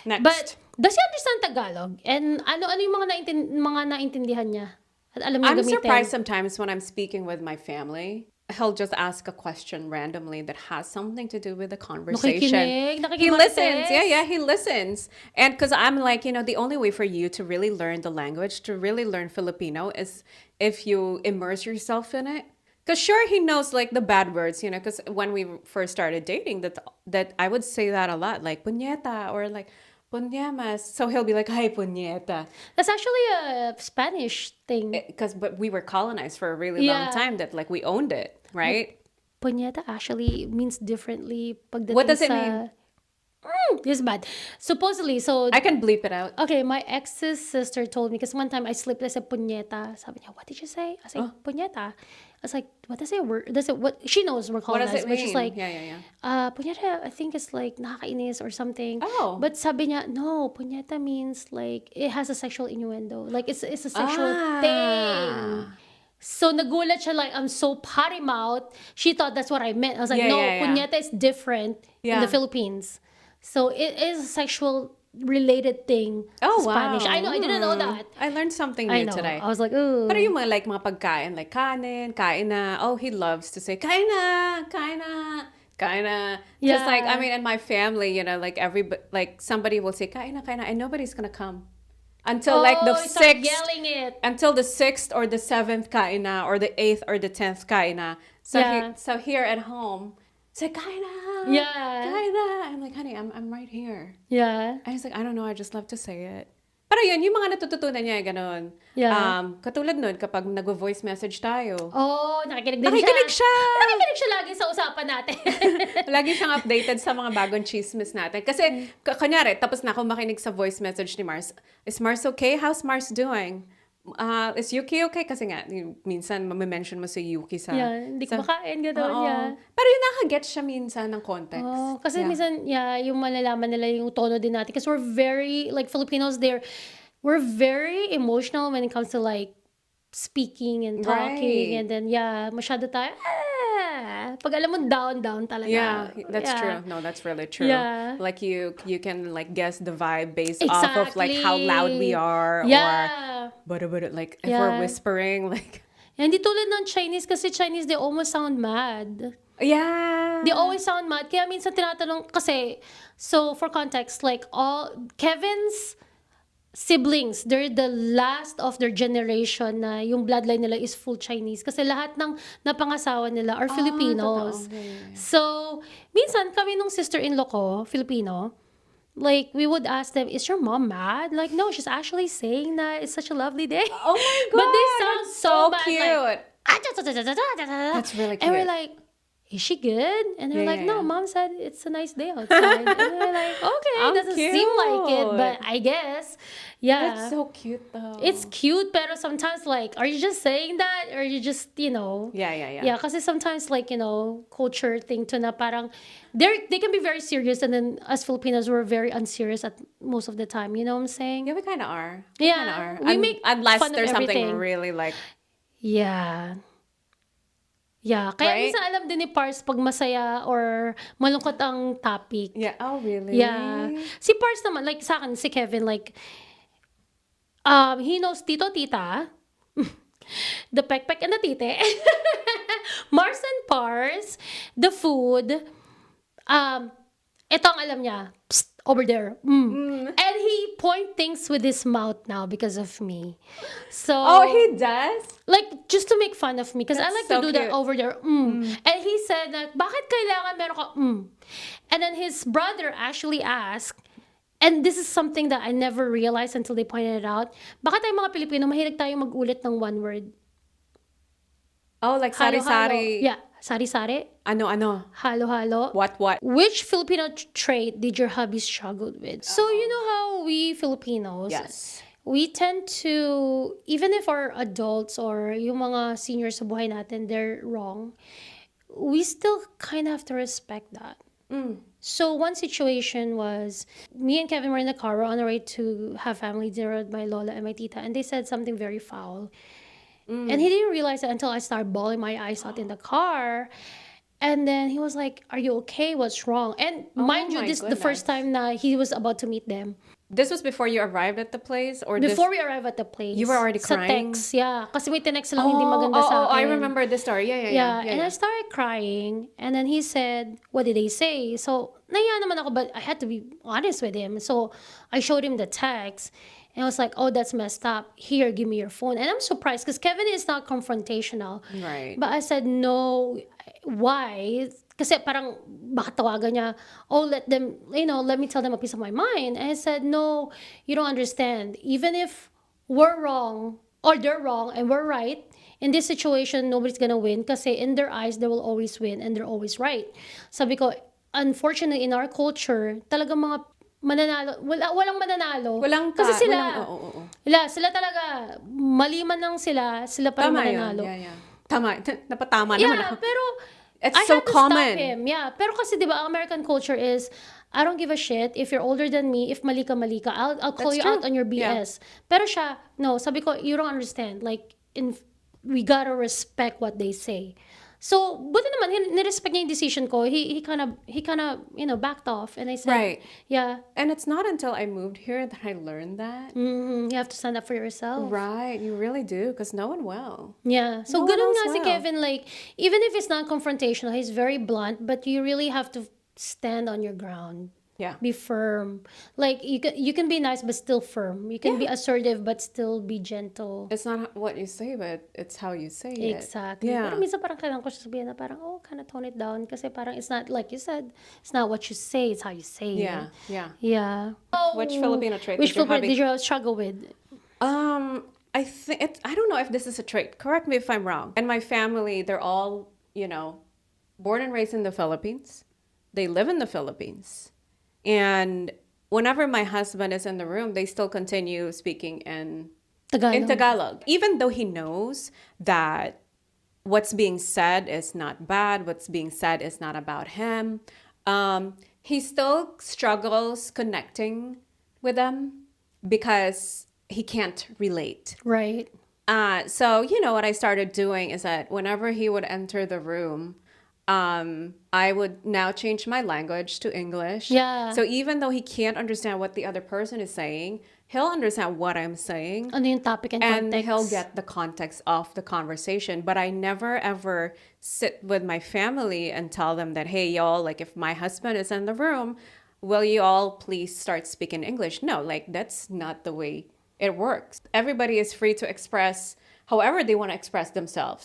Next. But, does he understand Tagalog? And ano yung mga naintindihan niya? At alam niya I'm gamitin? surprised sometimes when I'm speaking with my family. He'll just ask a question randomly that has something to do with the conversation. He listens. Yeah, he listens. And because I'm like, the only way for you to really learn the language, to really learn Filipino, is if you immerse yourself in it. Because sure, he knows like the bad words, because when we first started dating, that I would say that a lot, like puñeta or like puñemas. So he'll be like, "Hi, puñeta." That's actually a Spanish thing. But we were colonized for a really long time. That like we owned it, right? Puñeta actually means differently pagdating What does it sa... mean? This is bad. Supposedly, so... I can bleep it out. Okay, my ex's sister told me, because one time I slipped, I said puñeta. Sabi niya, what did you say? I said, puñeta. I was like, what does it word? What she knows we're What does colonized, it but mean? she's like, Yeah. puñeta, I think it's like nakakainis or something. Oh. But sabi niya, no, puñeta means like it has a sexual innuendo. Like it's a sexual thing. So nagulat siya, like I'm so potty mouth. She thought that's what I meant. I was like, no, puñeta is different in the Philippines. So it is a sexual related thing Oh, sa Spanish. wow. I know, I didn't know that. I learned something I new know. today. I was like, ooh. Pero yung mga pagkain, like kanin, kain na. Oh, he loves to say, kain na, kain na, kain na. Because like, I mean, in my family, like somebody will say, kain na, and nobody's gonna come. Until like the start 6th, yelling it. until the 6th or the 7th kain na, or the 8th or the 10th kain na. So here at home, say kain na, kain na. I'm like, honey, I'm right here. Yeah. I was like, I don't know, I just love to say it. Pero yun, yung mga natututunan niya, ganun. Yeah. Katulad nun, kapag nag-voice message tayo. Oh, nakikinig din Nakikinig siya! Nakikinig siya lagi sa usapan natin. Lagi siyang updated sa mga bagong chismis natin. Kasi, kunyari, tapos na ako makinig sa voice message ni Mars. Is Mars okay? How's Mars doing? Is Yuki okay? Kasi nga, minsan mamimension mo si Yuki sa... Hindi ko makain, gano'n, Pero yung nakagets siya minsan ng context. Kasi minsan, yung malalaman nila yung tono din natin. Kasi we're very, like Filipinos, we're very emotional when it comes to like speaking and talking. Right. And then, masyado tayo, pag alam mo, down talaga. Yeah, that's true. No, that's really true. Yeah. Like you can like guess the vibe based off of like how loud we are, or like if we're whispering, like. Hindi tulad ng Chinese, kasi Chinese, they almost sound mad. Yeah. They always sound mad. Kaya minsan tinatanong, kasi, so for context, like all Kevin's siblings, they're the last of their generation na yung bloodline nila is full Chinese. Kasi lahat ng napangasawa nila are Filipinos. So, minsan kami nung sister-in-law ko, Filipino, like, we would ask them, is your mom mad? Like, no, she's actually saying that it's such a lovely day. Oh my God. But they sound so mad, cute. like, That's really cute. and we're like, is she good? And they're Yeah, like, yeah, no, yeah. mom said it's a nice day outside. And they're like, okay, How doesn't seem like it, but cute. I guess. That's Yeah. so cute It's though. cute, pero sometimes like, are you just saying that? Or you just, Yeah, yeah, yeah. yeah, kasi sometimes like, culture thing to na parang, they can be very serious and then as Filipinos, we're very unserious at most of the time. You know what I'm saying? Yeah, we kind of are. We kind of Yeah, are. we make Unless fun of there's something everything. really like, Yeah. Yeah, kaya right? minsan alam din ni Pars pag masaya or malungkot ang topic. Yeah. Oh, Yeah. really? Si Pars naman, like sa akin, si Kevin, like, he knows Tito, Tita, the pek-pek and the tite. Mars and Pars, the food, ito ang alam niya, psst, over there. And he point things with his mouth now because of me. So, Oh, he does? like, just to make fun of me. Because I That's like so to do that cute. over there. And he said that, bakit kailangan meron ka, And then his brother actually asked, and this is something that I never realized until they pointed it out, bakit tayo mga Pilipino, mahilig tayo mag-ulit ng one word? Oh, like Halo-halo. sari-sari. Yeah, sari-sari. Ano? Halo-halo. What? Which Filipino trait did your hubby struggle with? So, you know how we Filipinos, Yes. we tend to, even if our adults or yung mga seniors sa buhay natin, they're wrong, we still kind of have to respect that. So one situation was, me and Kevin were in the car, we're on the way to have family dinner with my lola and my tita, and they said something very foul. And he didn't realize it until I started bawling my eyes out in the car. And then he was like, are you okay? What's wrong? And mind you, my this is the first goodness. time that he was about to meet them. This was before you arrived at the place? Or Before we arrive at the place. You were already sa crying? text, yeah. Kasi may tinext lang hindi maganda sa I akin. remember this story. Yeah, Yeah, and I started crying. And then he said, what did they say? So, nahiya naman ako, but I had to be honest with him. So, I showed him the text. And I was like, oh, that's messed up. Here, give me your phone. And I'm surprised because Kevin is not confrontational. Right. But I said, no, why? Kasi parang baka tawagan niya, oh, let me tell them a piece of my mind. And I said, no, you don't understand. Even if we're wrong or they're wrong and we're right, in this situation, nobody's gonna win kasi in their eyes, they will always win and they're always right. Sabi ko, unfortunately, in our culture, talagang mga mananalo, walang mananalo. Walang kasi sila, oo. sila talaga, mali man lang sila pa rin Tama yun. mananalo. Yeah. Tama. Napatama naman Yeah, ako. pero It's I so had to common. stop him. Yeah, pero kasi 'di ba, American culture is I don't give a shit if you're older than me, if mali ka. I'll call That's you true. out on your Yeah. BS. Pero siya, no, sabi ko, you don't understand. Like we gotta respect what they say. So, buti naman, nirespect niya yung decision ko. He kind of, backed off. And I said, Right. yeah, And it's not until I moved here that I learned that. you have to stand up for yourself. Right. You really do, because no one will. Yeah. So, No one ganun else nga si will. Kevin, like, even if it's not confrontational, he's very blunt, but you really have to stand on your ground. Yeah. Be firm. Like, you can be nice, but still firm. You can be assertive, but still be gentle. It's not what you say, but it's how you say it. Exactly. Yeah. Pero minsan parang kailangan ko siya sabihin na parang, kind of tone it down. Kasi parang it's not, like you said, it's not what you say, it's how you say Yeah. it. Yeah. Yeah. Which Filipino trait Which did your Filipino hubby- did you struggle with? I think I don't know if this is a trait. Correct me if I'm wrong. And my family, they're all, born and raised in the Philippines. They live in the Philippines. And whenever my husband is in the room, they still continue speaking in Tagalog. Even though he knows that what's being said is not bad, what's being said is not about him, he still struggles connecting with them because he can't relate. Right. So, what I started doing is that whenever he would enter the room, I would now change my language to English. Yeah. So even though he can't understand what the other person is saying, he'll understand what I'm saying. Ano yung topic and And context? he'll get the context of the conversation. But I never ever sit with my family and tell them that, hey, y'all, like if my husband is in the room, will you all please start speaking English? No, like that's not the way it works. Everybody is free to express however they want to express themselves,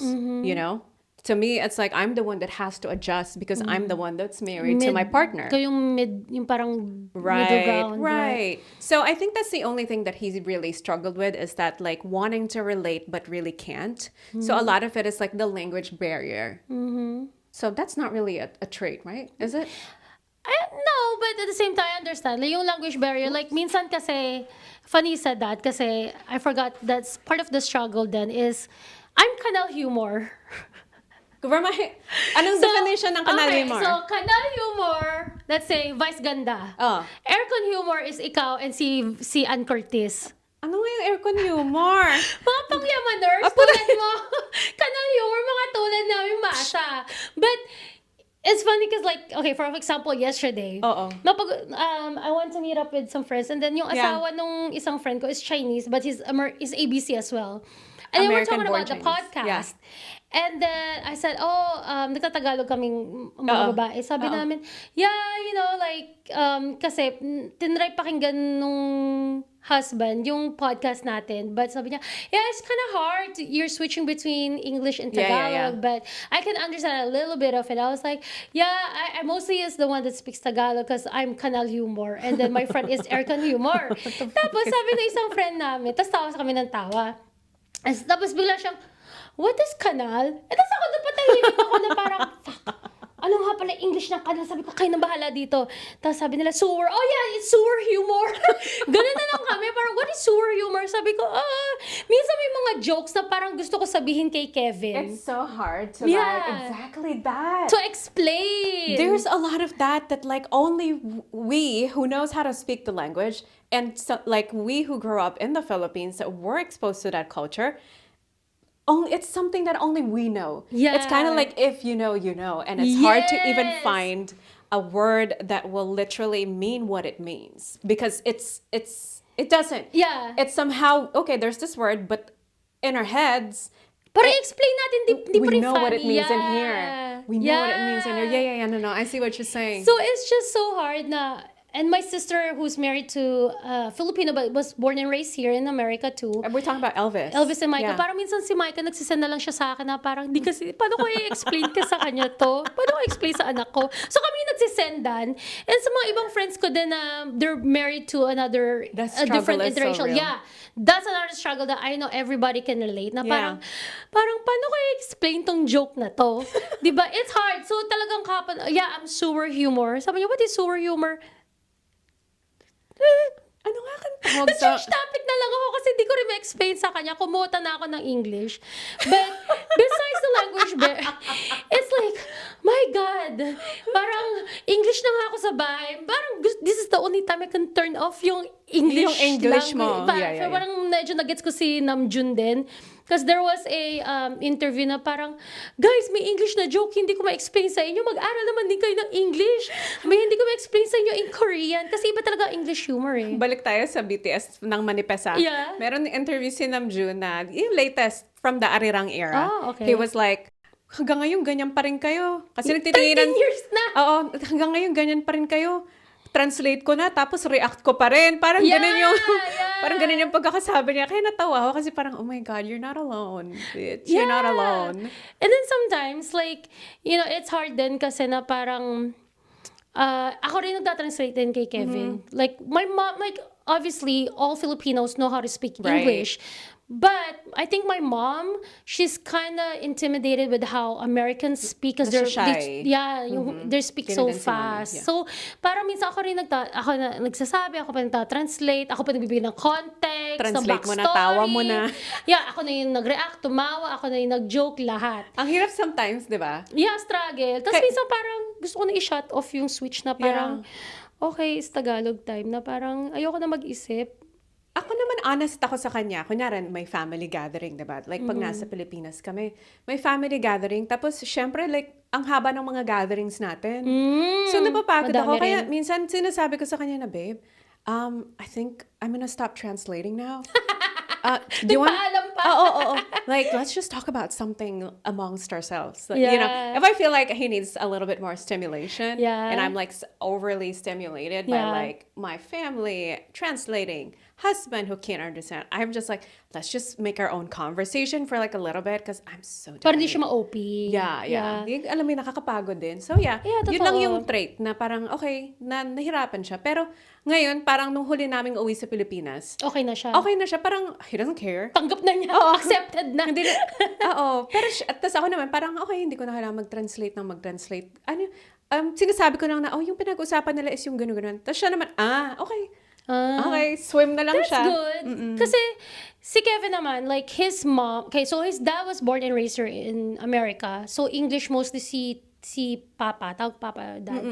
To me, it's like I'm the one that has to adjust because I'm the one that's married to my partner. Yung parang middle ground. Right. So I think that's the only thing that he's really struggled with is that like wanting to relate but really can't. So a lot of it is like the language barrier. So that's not really a trait, right? Is it? No, but at the same time, I understand. Like, yung language barrier, like, minsan kasi, funny you said that, kasi I forgot that's part of the struggle then is, I'm kanal humor. Anong definition ng kanal humor? So, kanal humor, let's say, vice ganda. Oh. Aircon humor is ikaw and si Ann Curtis. Ano nga yung aircon humor? Mga pangyamaners, tulad mo. Kanal humor, mga tulad namin masa. But, it's funny because like, okay, for example, yesterday, Oo. I went to meet up with some friends and then yung asawa nung isang friend ko is Chinese but he's ABC as well. And then we're talking about the podcast. And then I said, nagtatagalog kaming mga babae. Sabi namin, kasi tinry pakinggan nung husband yung podcast natin. But sabi niya, it's kind of hard. You're switching between English and Tagalog. But I can understand a little bit of it. I was like, I mostly is the one that speaks Tagalog because I'm kanal humor. And then my friend is aircon humor. Tapos sabi ng isang friend namin, tapos tawa kami ng tawa. Tapos bigla siyang, what is kanal? Tapos ako doon patahimik ako na parang, fuck. Ano nga pala English ng kanal? Sabi ko, kayo nang bahala dito. Tapos sabi nila, sewer. Oh yeah, it's sewer humor. Ganun na lang kami. Parang, what is sewer humor? Sabi ko, minsan may mga jokes na parang gusto ko sabihin kay Kevin. It's so hard to like, exactly that. To explain. There's a lot of that like only we who knows how to speak the language and so, like we who grew up in the Philippines that were exposed to that culture, it's something that only we know. Yeah. It's kind of like if you know, you know. And it's hard to even find a word that will literally mean what it means. Because it doesn't. Yeah. It's somehow, okay, there's this word, but in our heads, para i-explain natin, di pa we rin know funny. what it means in here. We know what it means in here. Yeah, no, I see what you're saying. So it's just so hard na, and my sister who's married to Filipino but was born and raised here in America too. And we're talking about Elvis. Elvis and Micah. Yeah. Parang minsan si Micah nagsisend na lang siya sa akin na parang, di kasi, paano ko i-explain ka sa kanya to? Paano ko i-explain sa anak ko? So kami yung nagsisendan. And sa mga ibang friends ko din na they're married to another, a different interracial. So real. Yeah. That's another struggle that I know everybody can relate. Na parang paano ko i-explain tong joke na to? Diba? It's hard. So talagang I'm sewer humor. Sabi niya, what is sewer humor? Ano nga kang tawag sa... Nag-change topic na lang ako kasi di ko rin ma-explain sa kanya. Kumuha na ako ng English. But besides the language, it's like, my God, parang English na nga ako sa bahay. Parang this is the only time I can turn off yung English. Yung English mo. Parang medyo nagets ko si Namjoon din. Because there was a interview na parang, guys, may English na joke, hindi ko ma-explain sa inyo. Mag-aral naman din kayo ng English. May hindi ko ma-explain sa inyo in Korean. Kasi iba talaga English humor eh. Balik tayo sa BTS ng Manifesta. Yeah. Meron ng interview si Namjoon na yung latest from the Arirang era. Oh, okay. He was like, hanggang ngayon ganyan pa rin kayo. Kasi 13 nagtitinginan. years na. Oo, hanggang ngayon ganyan pa rin kayo. Translate ko na, tapos react ko pa rin. Parang ganun yung, parang ganun yung pagkakasabi niya. Kaya natawa ako kasi parang, oh my God, you're not alone, bitch. You're not alone. And then sometimes, like, it's hard din kasi na parang, ako rin nagtatranslate din kay Kevin. Like, my mom, like, obviously, all Filipinos know how to speak English. But I think my mom, she's kind of intimidated with how Americans speak because they're shy. they speak so fast. Yeah. So parang minsan ako rin nagsasabi, ako pa nagtatranslate, ako pa nagbibigay ng context, Translate ng mo na, tawa mo na. Yeah, ako na yung nag-react, tumawa, ako na yung nag-joke, lahat. Ang hirap sometimes, di ba? Yeah, struggle. Tapos minsan parang gusto ko na i-shut off yung switch na parang, okay, it's Tagalog time, na parang ayoko na mag-isip. Ako naman, honest ako sa kanya. Kunyari, may family gathering, diba? Like, pag nasa Pilipinas kami, may family gathering. Tapos, syempre, like, ang haba ng mga gatherings natin. So, napapagod ako. Kaya, minsan, sinasabi ko sa kanya na, babe, I think I'm gonna stop translating now. Do you want... Like, let's just talk about something amongst ourselves. Like, you know, if I feel like he needs a little bit more stimulation, and I'm, like, overly stimulated by, like, my family translating, husband who can't understand. I'm just like, let's just make our own conversation for like a little bit because I'm so tired. Parang di siya ma-OP. Yeah. Alam mo, nakakapagod din. So yun lang yung trait na parang, okay, nahirapan siya. Pero ngayon, parang nung huli naming uwi sa Pilipinas, okay na siya. Parang, he doesn't care. Tanggap na niya. Accepted na. Hindi na, oo. Pero, tapos ako naman, parang, okay, hindi ko na kailangan mag-translate. Ano, sinasabi ko lang na, yung pinag-usapan nila is yung gano'n. Tapos siya naman, okay. Okay, swim na lang That's siya. good. Kasi si Kevin naman, like his mom, okay, so his dad was born and raised here in America. So English mostly si Papa, tawag Papa, Dad.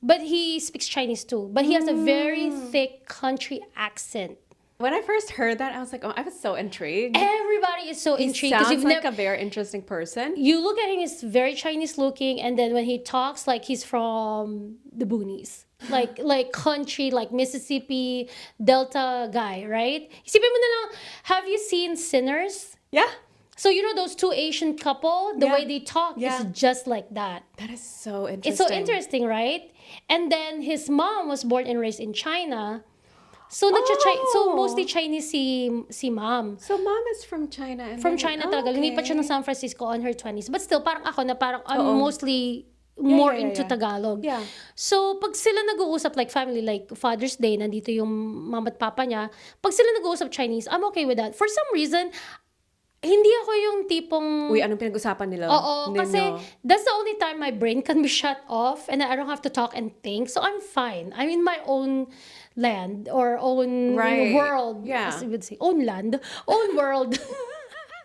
But he speaks Chinese too. But he has a very thick country accent. When I first heard that, I was like, I was so intrigued. Everybody is so He intrigued because sounds you've like never. a very interesting person. You look at him, he's very Chinese looking, and then when he talks, like he's from the boonies. Like country, like Mississippi, Delta guy, right? Isipin mo na lang, have you seen Sinners? Yeah. So you know those two Asian couple, the Yeah. way they talk Yeah. is just like that. That is so interesting. It's so interesting, right? And then his mom was born and raised in China. So so mostly Chinese si mom. So mom is from China. And From then, China talaga. okay. Lumipat siya ng San Francisco on her 20s. But still, parang ako na parang I'm mostly more into Tagalog. Yeah. So, pag sila nag-uusap like family, like Father's Day, nandito yung mama at papa niya, pag sila nag-uusap Chinese, I'm okay with that. For some reason, hindi ako yung tipong. Uy, anong pinag-usapan nila? Oo, kasi that's the only time my brain can be shut off and I don't have to talk and think. So I'm fine. I'm in my own land or own world. Yeah. As you would say. Own land. Own world.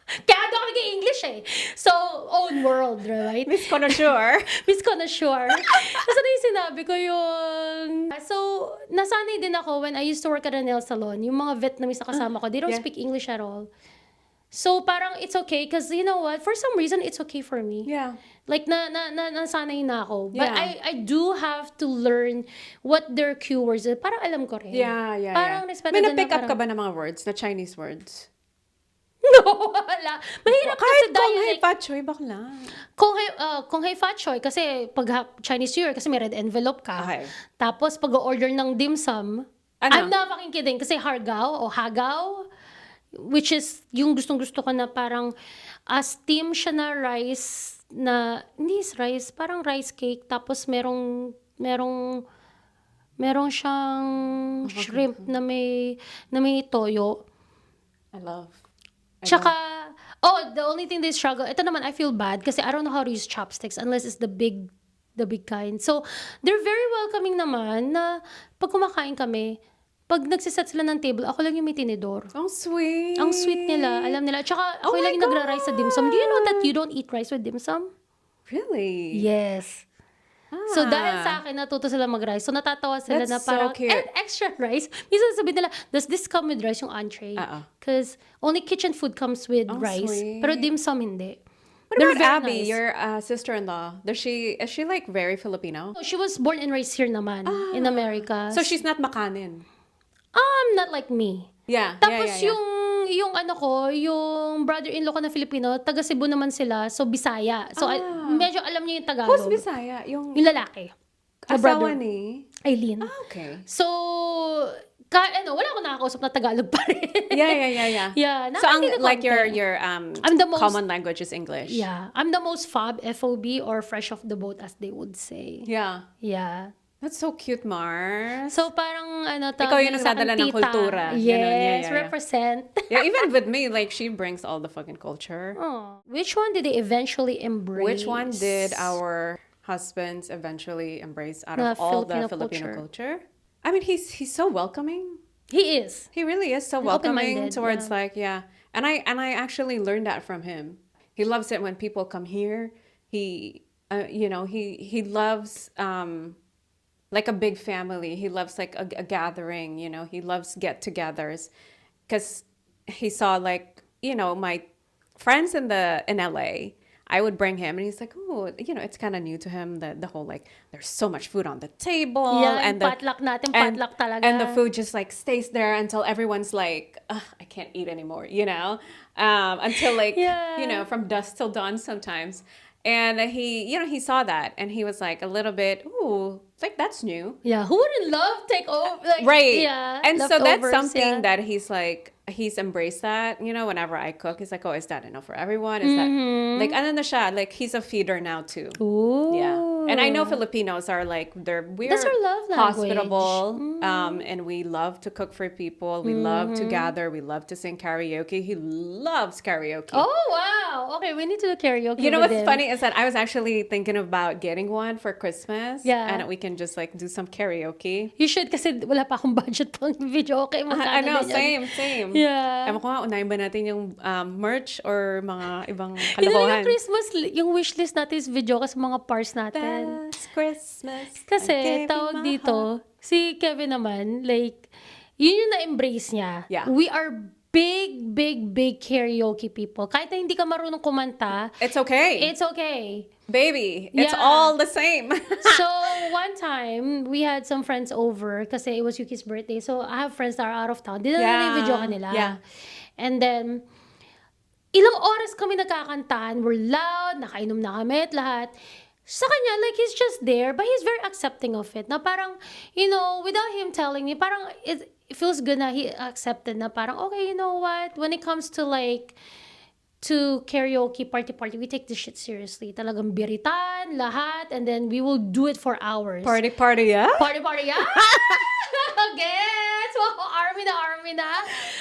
Kaya ako nag-English eh. So, own world, right? Miss Connoisseur. Miss Connoisseur. Kasi na yung sinabi ko yun. So, nasanay din ako when I used to work at a nail salon. Yung mga Vietnamese na kasama ko, they don't speak English at all. So, parang it's okay because you know what? For some reason, it's okay for me. Yeah. Like, nasanay na ako. But Yeah. I do have to learn what their cue words are. Parang alam ko rin. Yeah. Parang respeto May din na na-pick up ka parang- ba ng mga words, na Chinese words? No, wala. Mahirap kasi Kahit kung dahil hey, Pachoy, bakla. Kung hey Fat Choy, kasi pag Chinese New Year, kasi may red envelope ka. Okay. Tapos pag-order ng dim sum, Ano? I'm not fucking kidding, kasi hargaw o hagaw, which is yung gustong-gusto ko na parang steam siya na rice na, hindi is rice, parang rice cake, tapos merong siyang shrimp na may toyo. I love. Tsaka, the only thing they struggle, ito naman, I feel bad kasi I don't know how to use chopsticks unless it's the big kind. So, they're very welcoming naman na pag kumakain kami, pag nagsiset sila ng table, ako lang yung may tinidor. Ang sweet. Ang sweet nila, alam nila. Tsaka, ako Oh lang my yung nagra-rice sa dim sum. Do you know that you don't eat rice with dim sum? Really? Yes. So, dahil sa akin, natuto sila mag-rice. So, natatawa sila That's na parang, so cute. and extra rice. Minsan sabihin nila, does this come with rice, yung entree? Because only kitchen food comes with rice. sweet. Pero dim sum, hindi. What They're about very Abby, nice. your sister-in-law? Is she like very Filipino? She was born and raised here naman, in America. So she's not Makanin. Not like me. Yeah. Tapos yeah. yung ano ko, yung brother-in-law ko na Filipino, taga Cebu naman sila, so Bisaya. So medyo alam niya yung Tagalog. Who's Bisaya? Yung lalaki. Na asawa ni? Aileen. Okay. So, wala akong nakakausap na Tagalog pa rin. Yeah. Yeah, So nakakita like konti. your I'm the most- common language is English. Yeah, I'm the most FOB or fresh off the boat as they would say. Yeah. Yeah. That's so cute, Mars. So parang Ikaw yung nagdadala ng kultura. Yes, Yeah. represent. Yeah, even with me, like she brings all the fucking culture. Oh. Which one did they eventually embrace? Which one did our husbands eventually embrace out The of all Filipino the Filipino culture? I mean, he's so welcoming. He is. He really is so welcoming open-minded, towards and I actually learned that from him. He loves it when people come here. He he loves like a big family. He loves like a gathering, he loves get-togethers because he saw like, my friends in LA. I would bring him and he's like, oh, it's kind of new to him, the whole like there's so much food on the table And potluck natin, potluck talaga. and the food just like stays there until everyone's like, I can't eat anymore, until like, from dusk till dawn sometimes. And he saw that and he was like a little bit, ooh, like that's new. Yeah, who wouldn't love take over? Like, Right. Yeah. And so that's leftovers, something yeah. that he's like, he's embraced that. You know, whenever I cook, he's like, "Oh, is that enough for everyone? Is that like?" And then the siya, like he's a feeder now too. Yeah, and I know Ooh. Filipinos are like That's we're our love language. hospitable, and we love to cook for people. We love to gather. We love to sing karaoke. He loves karaoke. Oh, wow. Okay, we need to do karaoke You know with what's him. funny is that I was actually thinking about getting one for Christmas, Yeah. and we can just like do some karaoke. You should kasi wala pa akong budget pang video. Okay, I magkano know, din yan? same. Yeah. Ewan ko nga, unahin ba natin yung merch or mga ibang Yun na lang yung kalokohan? Christmas, yung wishlist natin is video kasi mga parts natin. Last Christmas, I Kasi, gave you tawag my dito, heart. si Kevin naman, like, yun yung na-embrace niya. Yeah. We are big karaoke people. Kahit na hindi ka marunong kumanta, It's okay. it's okay. Baby, it's Yeah. all the same. So, one time, we had some friends over kasi it was Yuki's birthday. So, I have friends that are out of town. Dinala na yung video kanila. Yeah. And then, ilang oras kami nagkakantahan. We're loud, nakainom na kami at lahat. Sa kanya, like, he's just there, but he's very accepting of it. Na parang, you know, without him telling me, parang it feels good na he accepted na parang, okay, you know what? When it comes to like, to karaoke party, we take this shit seriously. Talagang biritan, lahat, and then we will do it for hours. Party, yeah? Party, yeah! Gets! Wow, army na.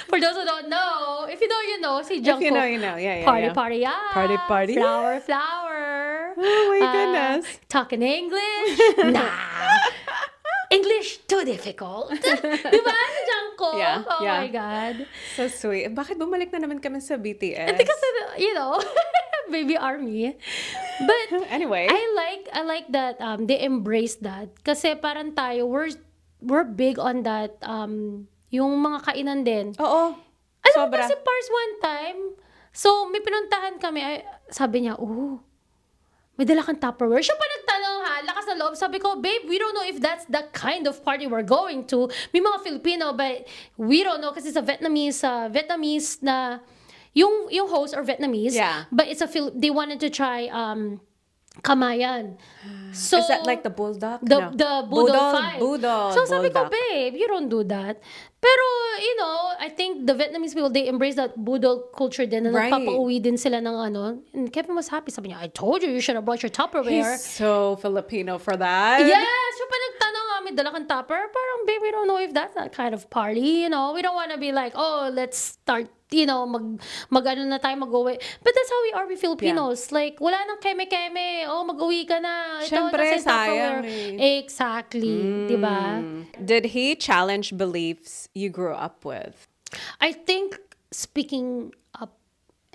For those who don't know, if you know, you know, si Jungkook. If you know, you know. Yeah. Party, yeah. Party. Flower. Oh my goodness. Talking English? Nah. English too difficult. Diba? Si Jungkook. Yeah, Oh yeah. my God. So sweet. Bakit bumalik na naman kami sa BTS? Because, you know, baby army. But Anyway. I like that they embrace that. Kasi parang tayo, we're big on that, yung mga kainan din. Oo. Alam mo Sobra. ba si Pars one time? So, may pinuntahan kami. Sabi niya, may dala kang Tupperware. Siya pa nagtanong ha, lakas na loob. Sabi ko, babe, we don't know if that's the kind of party we're going to. May mga Filipino, but we don't know kasi sa Vietnamese na, yung host or Vietnamese. Yeah. But they wanted to try kamayan. So, Is that like the bulldog? The Boodle fight. Boodle. So sabi ko, bulldog. babe, you don't do that. Pero, you know, I think the Vietnamese people, they embrace that Boodle culture din na Right. nagpapauwi din sila ng ano. And Kevin was happy. Sabi niya, I told you should have brought your Tupperware. He's so Filipino for that. Yes! So pa nagtanong kami, dala kang Tupper. Parang, babe, we don't know if that's that kind of party. You know, we don't want to be like, oh, let's start, you know, mag-ano na tayo, mag-uwi. But that's how we are with Filipinos. Like, wala nang keme-keme. Oh, mag-uwi ka na. Ito, Siyempre, nasa Tupperware. sayang eh. Exactly. Diba? Did he challenge beliefs you grew up with? I think speaking up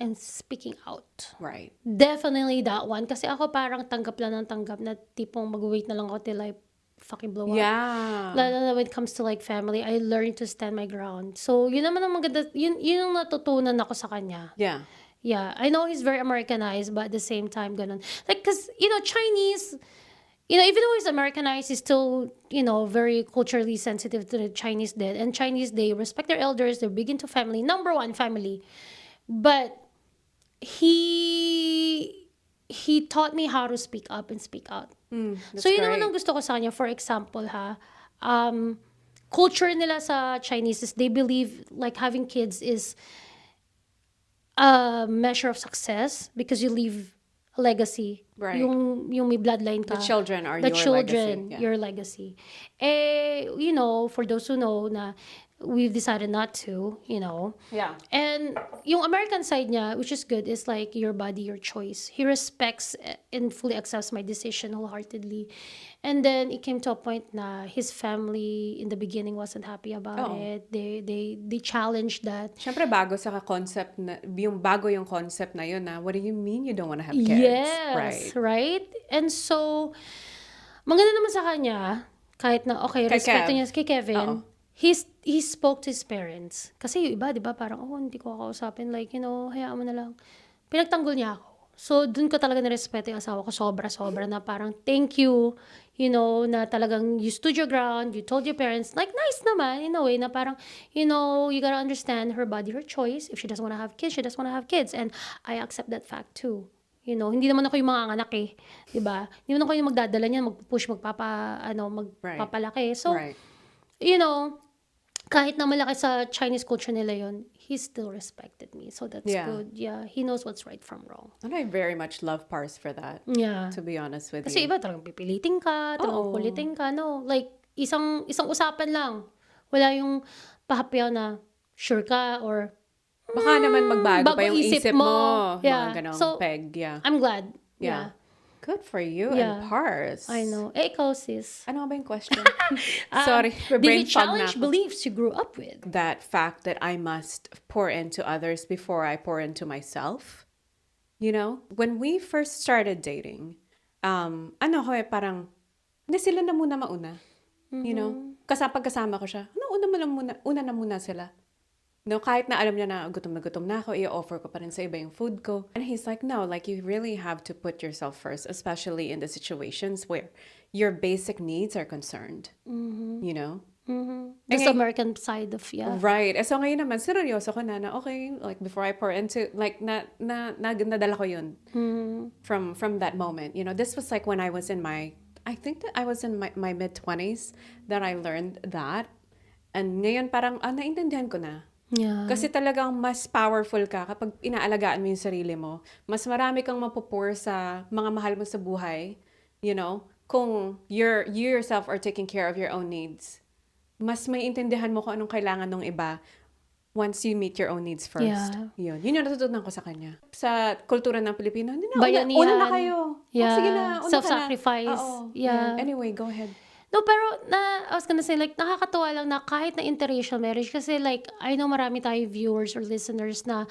and speaking out. Right. Definitely that one. Kasi ako parang tanggap lang ng tanggap na tipong mag-wait na lang ako till I fucking blow up. Yeah. Lalo na when it comes to like family, I learned to stand my ground. So, yun naman ang maganda, yun yung natutunan ako sa kanya. Yeah. Yeah, I know he's very Americanized, but at the same time, ganun. Like, cause, you know, Chinese, you know, even though he's Americanized, he's still, you know, very culturally sensitive to the Chinese dead. And Chinese, they respect their elders, they're big into family, number one, family. But he taught me how to speak up and speak out. That's So, yun great. naman ang gusto ko sa kanya. For example, culture nila sa Chinese is they believe like having kids is a measure of success because you leave a legacy. Right. Yung may bloodline ka. The children are The your children, legacy. Yeah. your legacy. You know, for those who know na we've decided not to, you know. Yeah. And yung American side niya, which is good, is like your body, your choice. He respects and fully accepts my decision wholeheartedly. And then it came to a point na his family in the beginning wasn't happy about it. They challenged that. Siyempre, bago sa concept na, bago yung concept na yun na, what do you mean you don't want to have kids? Yes, right? And so, maganda naman sa kanya, kahit na, okay, Kay respeto Kev. niya kay Kevin, Oo. he spoke to his parents. Kasi yung iba, di ba, parang, hindi ko kakausapin. Like, you know, hayaan mo na lang. Pinagtanggol niya ako. So, dun ko talaga nirespeto yung asawa ko. Sobra na parang, thank you. You know, na talagang you stood your ground, you told your parents. Like, nice naman, in a way, na parang, you know, you gotta understand her body, her choice. If she doesn't want to have kids, she doesn't want to have kids. And I accept that fact too. You know, hindi naman ako yung mga anak eh. Diba? Hindi naman ako yung magdadala niyan, magpupush, magpapalaki. So, Right. you know, kahit na malaki sa Chinese culture nila yon, he still respected me. So that's Yeah. good. Yeah, he knows what's right from wrong. And I very much love Pars for that, Yeah. to be honest with Kasi you. iba talagang pipilitin ka, talagang Oo. kulitin ka, no? Like, isang usapan lang. Wala yung pahapyaw na sure ka or Baka naman magbago pa bago yung isip isip mo. mo. Yeah. Mga ganong So, peg, yeah. I'm glad. Yeah. Yeah. Good for you Yeah. and Pars. I know. Eh, ikaw, sis. Ano ba yung question? Um, Sorry, Did brain you fog na challenge ako. beliefs you grew up with? That fact that I must pour into others before I pour into myself. You know, when we first started dating, parang, hindi sila na muna mauna. You know, kasama ko siya, una na muna sila. No, kahit na alam niya na gutom na ako, i-offer ko pa rin sa iba yung food ko. And he's like, no, like you really have to put yourself first, especially in the situations where your basic needs are concerned. You know? This American side of, yeah. Right. So ngayon naman, seryoso ko na okay, like before I pour into, like nadala ko yun from that moment. You know, this was like when I was in I think that I was in my mid-20s that I learned that. And ngayon parang, naintindihan ko na. Yeah. Kasi talagang mas powerful ka kapag inaalagaan mo yung sarili mo. Mas marami kang mapupur sa mga mahal mo sa buhay. You know? Kung you yourself are taking care of your own needs. Mas may intindihan mo kung anong kailangan ng iba once you meet your own needs first. Yeah. Yun yung natutunan ko sa kanya. Sa kultura ng Pilipino, hindi na, Bayanihan. una na kayo. Yeah. Sige na, una ka na. Self-sacrifice. Oo. Yeah. Anyway, go ahead. No, pero I was gonna say, like, nakakatuwa lang na kahit na interracial marriage, kasi like, I know marami tayo viewers or listeners na,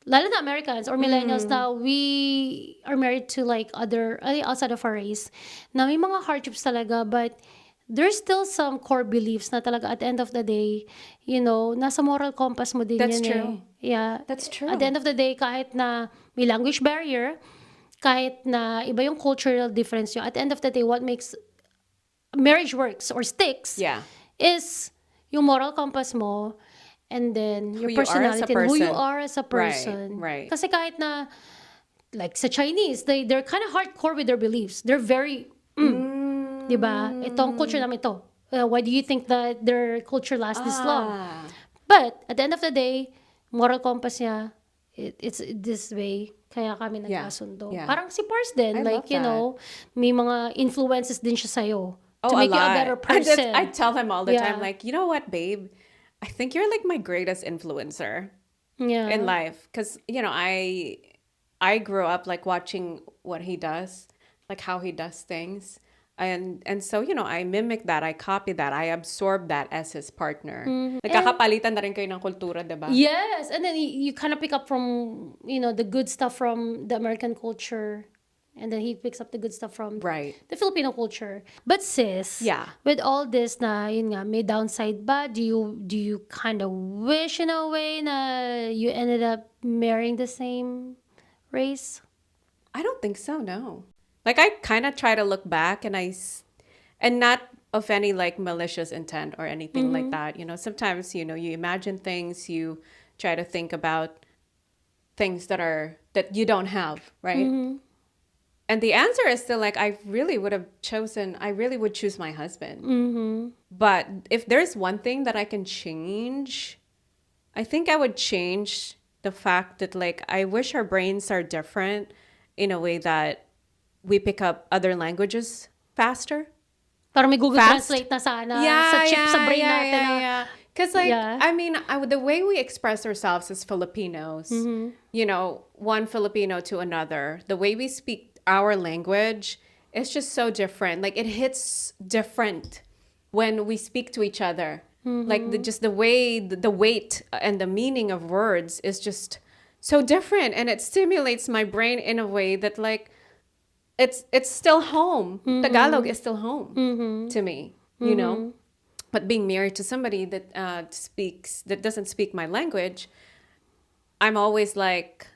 lalo na Americans or millennials na we are married to like outside of our race, na may mga hardships talaga, but there's still some core beliefs na talaga at the end of the day, you know, nasa moral compass mo din That's yan true. Yeah. That's true. At the end of the day, kahit na may language barrier, kahit na iba yung cultural difference yun, at the end of the day, what makes marriage works or sticks is yung moral compass mo and then your you are as a personality and who you person. are as a person. Right. Kasi kahit na, like sa Chinese, they're kind of hardcore with their beliefs. They're very, diba? Itong culture namin ito. Why do you think that their culture lasts this long? But at the end of the day, moral compass niya, it's this way. Kaya kami nagkasundo. Yeah. Parang si Pars din. I like, love you that. know, may mga influences din siya sa'yo. To a make you a lot. better person. I tell him all the Yeah. time, like, you know what, babe? I think you're like my greatest influencer Yeah. in life. Because, you know, I grew up like watching what he does, like how he does things. And so, you know, I mimic that, I copy that, I absorb that as his partner. Nagkakapalitan na rin kayo ng kultura, diba? Yes. And then you kind of pick up from, you know, the good stuff from the American culture. And then he picks up the good stuff from the Filipino culture. But sis, with all this na, yun nga, may downside ba? Do you kind of wish in a way na you ended up marrying the same race? I don't think so, no. Like, I kind of try to look back and not of any like malicious intent or anything like that. You know, sometimes, you know, you imagine things, you try to think about things that you don't have, right? And the answer is still like, I really would choose my husband. But if there's one thing that I can change, I think I would change the fact that like, I wish our brains are different in a way that we pick up other languages faster. Parang may Google Fast. Translate na sana sa chip sa brain natin. Yeah. Because like, I mean, the way we express ourselves as Filipinos, you know, one Filipino to another, the way we speak our language is just so different. Like, it hits different when we speak to each other. Like, the way, the weight and the meaning of words is just so different. And it stimulates my brain in a way that, like, it's still home. Tagalog is still home to me, you know? But being married to somebody that doesn't speak my language, I'm always like,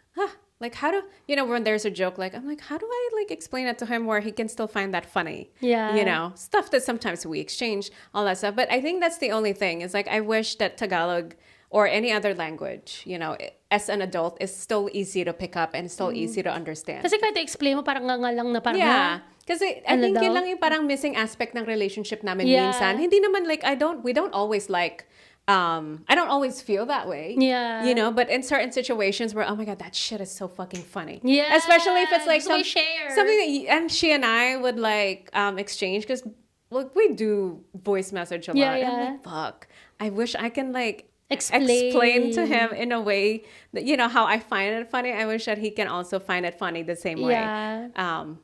like, how do, you know, when there's a joke, like, I'm like, how do I like explain it to him where he can still find that funny? Yeah. You know, stuff that sometimes we exchange, all that stuff. But I think that's the only thing. It's like, I wish that Tagalog or any other language, you know, as an adult, is still easy to pick up and still easy to understand. Kasi kahit i-explain mo, parang nga lang na parang, Yeah. Kasi I think yun lang yung parang missing aspect ng relationship namin minsan. Hindi naman like, we don't always like I don't always feel that way. Yeah. You know, but in certain situations where, oh my God, that shit is so fucking funny. Yeah. Especially if it's like So we share. something that and she and I would like exchange because look, we do voice message a Yeah, lot. And I'm yeah. like, fuck. I wish I can like Explain. to him in a way that, you know, how I find it funny. I wish that he can also find it funny the same way. Yeah.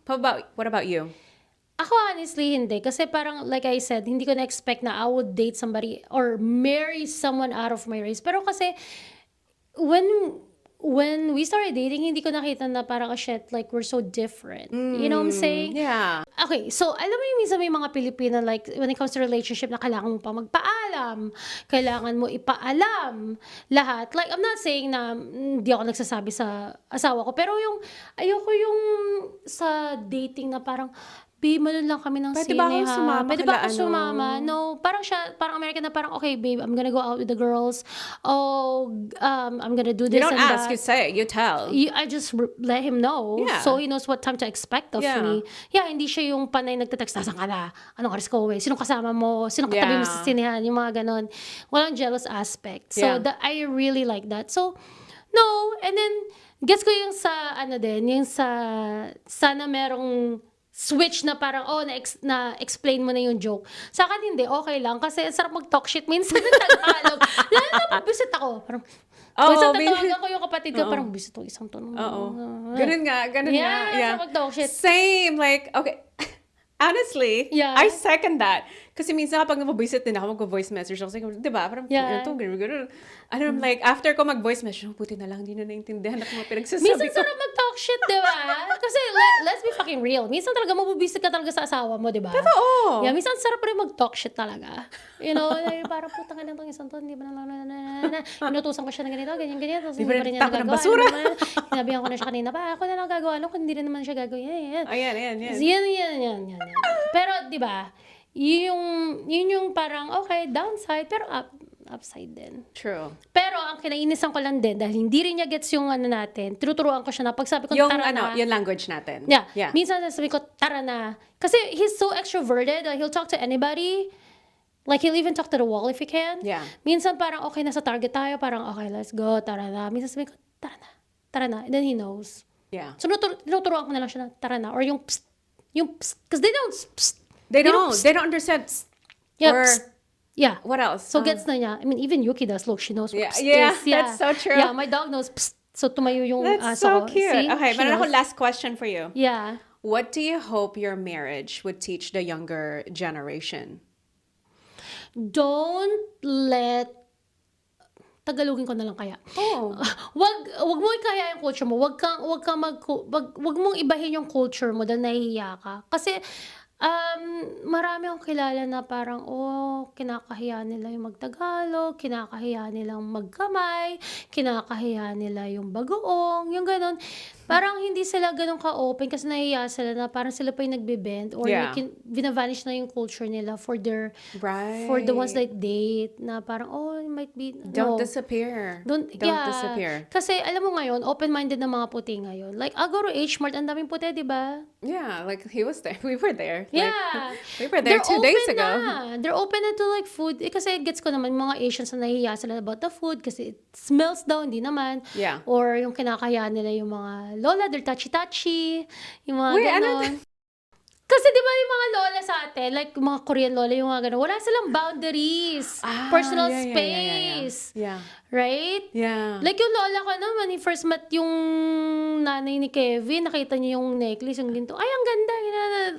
What about you? Ako honestly, hindi. Kasi parang, like I said, hindi ko na-expect na I would date somebody or marry someone out of my race. Pero kasi, when we started dating, hindi ko nakita na parang, oh shit, like, we're so different. You know what I'm saying? Yeah. Okay, so alam mo yung minsan may mga Pilipino, like, when it comes to relationship, na kailangan mo pa magpaalam, kailangan mo ipaalam lahat. Like, I'm not saying na hindi ako nagsasabi sa asawa ko, pero yung, ayoko yung sa dating na parang, babe, malun lang kami ng Pwede sine, ba akong ha? sumama Pwede ba kila ako ano? sumama? No, parang siya, parang American na parang, okay, babe, I'm gonna go out with the girls. Oh, I'm gonna do You this don't and ask, that. you say, you tell. I just let him know. Yeah. So he knows what time to expect of Yeah. me. Yeah, hindi siya yung panay nagte-text, nasan ka na? Anong oras ka uwi? Sinong kasama mo? Sinong katabi mo sa Yeah. sinehan? Yung mga ganon. Walang jealous aspect. So Yeah. I really like that. So, no. And then, guess ko yung sa, ano din, yung sa, sana merong switch na parang, na-explain mo na yung joke. Sa akin hindi, okay lang. Kasi sarap mag-talk shit minsan ng Tagalog. Lalo na pag visit ako. Parang, minsan tatawagan ko yung kapatid ko, parang visit ko isang to. Ganun nga. Yeah, sarap mag-talk shit. Same, like, okay. Honestly, Yeah. I second that. Kasi minsan kapag napabisit din ako, mag-voice message ako. Like, di ba? Parang, Yeah. ito, ganun. And I'm like, after ko mag-voice message, puti na lang, hindi na naintindihan ako mga pinagsasabi Minsan ko. sarap mag-talk shit, di ba? Kasi let's be fucking real. Minsan talaga mabubisit ka talaga sa asawa mo, di ba? Oo. Yeah, minsan sarap rin mag-talk shit talaga. You know, like, parang putang ina tong isang to, hindi ba inutusan ko siya ng ganito, ganyan. Tapos Di hindi ba pa rin niya takot ng nagagawa. basura? Sinabihan ko na siya kanina, ako na lang gagawa, kung hindi rin naman siya gagawin. Yan. Ayan. Yan. Pero, di ba, yun yung parang, okay, downside, pero upside din. True. Pero ang kinainisan ko lang din, dahil hindi rin niya gets yung ano natin, tinuturuan ko siya na pag sabi ko, Yung tara na. yung language natin. Yeah. Yeah. Minsan sabi ko, tara na. Kasi he's so extroverted, he'll talk to anybody. Like, he'll even talk to the wall if he can. Yeah. Minsan parang, okay, nasa target tayo. Parang, okay, let's go, tara na. Minsan sabi ko, tara na. And then he knows. Yeah. So, tinuturuan ko na lang siya na, tara na. Or yung psst. Because they don't psst. They don't don't. They don't understand. Yeah, Or psst. Yeah. what else? So, gets na niya. I mean, even Yuki does. Look, she knows what Yeah, psst yeah, is. Yeah, that's so true. Yeah, my dog knows psst. So, tumayo yung That's aso so ko. cute. See? Okay, She meron ako knows. last question for you. Yeah. What do you hope your marriage would teach the younger generation? Don't let Tagalogin ko na lang kaya. Oh. Wag mo ikaya yung culture mo. Wag mong ibahin yung culture mo dahil nahihiya ka. Kasi marami akong kilala na parang kinakahiya nila yung magtagalog, kinakahiya nilang magkamay, kinakahiya nila yung bagoong, yung ganon. Parang hindi sila ganun ka-open kasi nahihiya sila na parang sila pa yung nagbe-bend or Yeah. vinavanish na yung culture nila for Right. the ones that date na parang, it might be, Don't no. disappear. Don't Yeah. disappear. Kasi alam mo ngayon, open-minded na mga puti ngayon. Like, I'll go to H-Mart, ang daming puti, di ba? Yeah, like he was there. We were there. Like, Yeah. we were there 2 days ago. They're open na to like food. Kasi gets ko naman, mga Asians na nahihiya sila about the food kasi it smells daw, hindi naman. Yeah. Or yung kinakaya nila yung mga lola, they're touchy-touchy. Yung mga Wait, ano ganon. Kasi di ba yung mga lola sa atin, like mga Korean lola, yung mga gano'n, wala silang boundaries, personal yeah. space. Yeah. Right? Yeah. Like yung lola ko naman, he first met yung nanay ni Kevin, nakita niya yung necklace, yung ginto. Ay, ang ganda,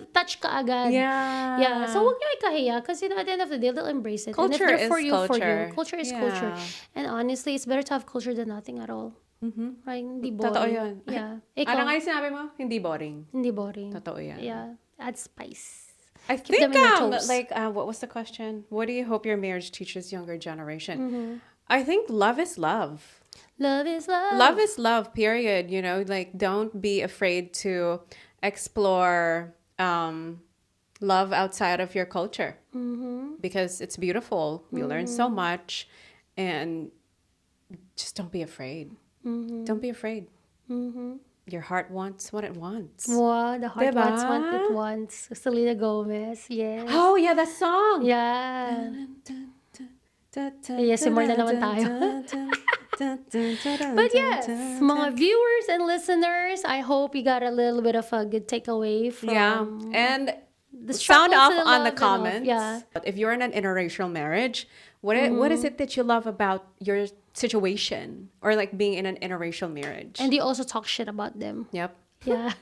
touch ka agad. Yeah. Yeah. So, huwag niyo ikahiya kasi at the end of the day, they'll embrace it. Culture and if they're is for you, for culture. you. Culture is Yeah. culture. And honestly, it's better to have culture than nothing at all. Mm-hmm. Right? Hindi boring. Totoo yun. Yeah. Ano Ikaw, nga yung sinabi mo? Hindi boring. hindi boring. Totoo yan. Yeah. Add spice. I Keep them think, in your toes. like, what was the question? What do you hope your marriage teaches younger generation? Mm-hmm. I think love is love. Love is love. Love is love, period. You know, like, don't be afraid to explore love outside of your culture. Mm-hmm. Because it's beautiful. You learn so much. And just don't be afraid. Mm-hmm. Don't be afraid. Mm-hmm. Your heart wants what it wants. Wow, the heart Diba? wants what it wants. Selena Gomez, yes. Oh, yeah, that song. Yeah. Yes, simmer na naman tayo. But yes, mga viewers and listeners, I hope you got a little bit of a good takeaway from Yeah, and the sound struggles off and the on the love and comments. yeah. If you're in an interracial marriage, what is it that you love about your situation or like being in an interracial marriage? And you also talk shit about them. Yep. Yeah.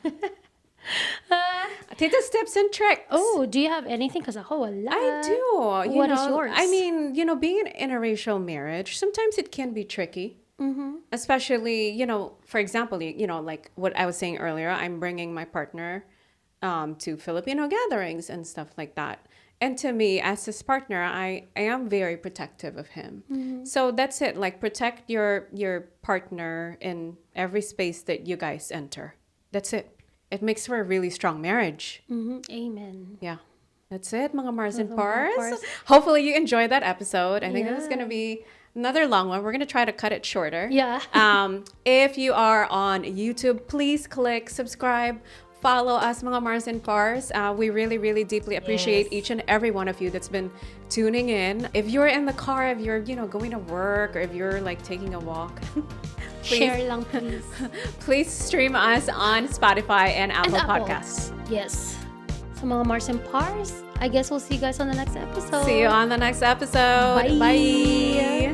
Tita's tips and tricks. Oh, do you have anything? Because ako wala. I do. What is yours? I mean, being in a interracial marriage, sometimes it can be tricky. Especially, for example, like what I was saying earlier, I'm bringing my partner to Filipino gatherings and stuff like that. And to me, as his partner, I am very protective of him. So that's it. Like, protect your partner in every space that you guys enter. That's it. It makes for a really strong marriage. Amen. Yeah. That's it, mga Mars and Mga Pars. Pars. Hopefully you enjoyed that episode. I think this is Yeah. going to be another long one. We're going to try to cut it shorter. Yeah. If you are on YouTube, please click subscribe. Follow us, mga Mars and Pars. We really, really deeply appreciate Yes. each and every one of you that's been tuning in. If you're in the car, if you're, going to work, or if you're like taking a walk, Share lang, please. please stream us on Spotify and Apple Apple. Podcasts. Yes. So mga Mars and Pars, I guess we'll see you guys on the next episode. See you on the next episode. Bye. Bye.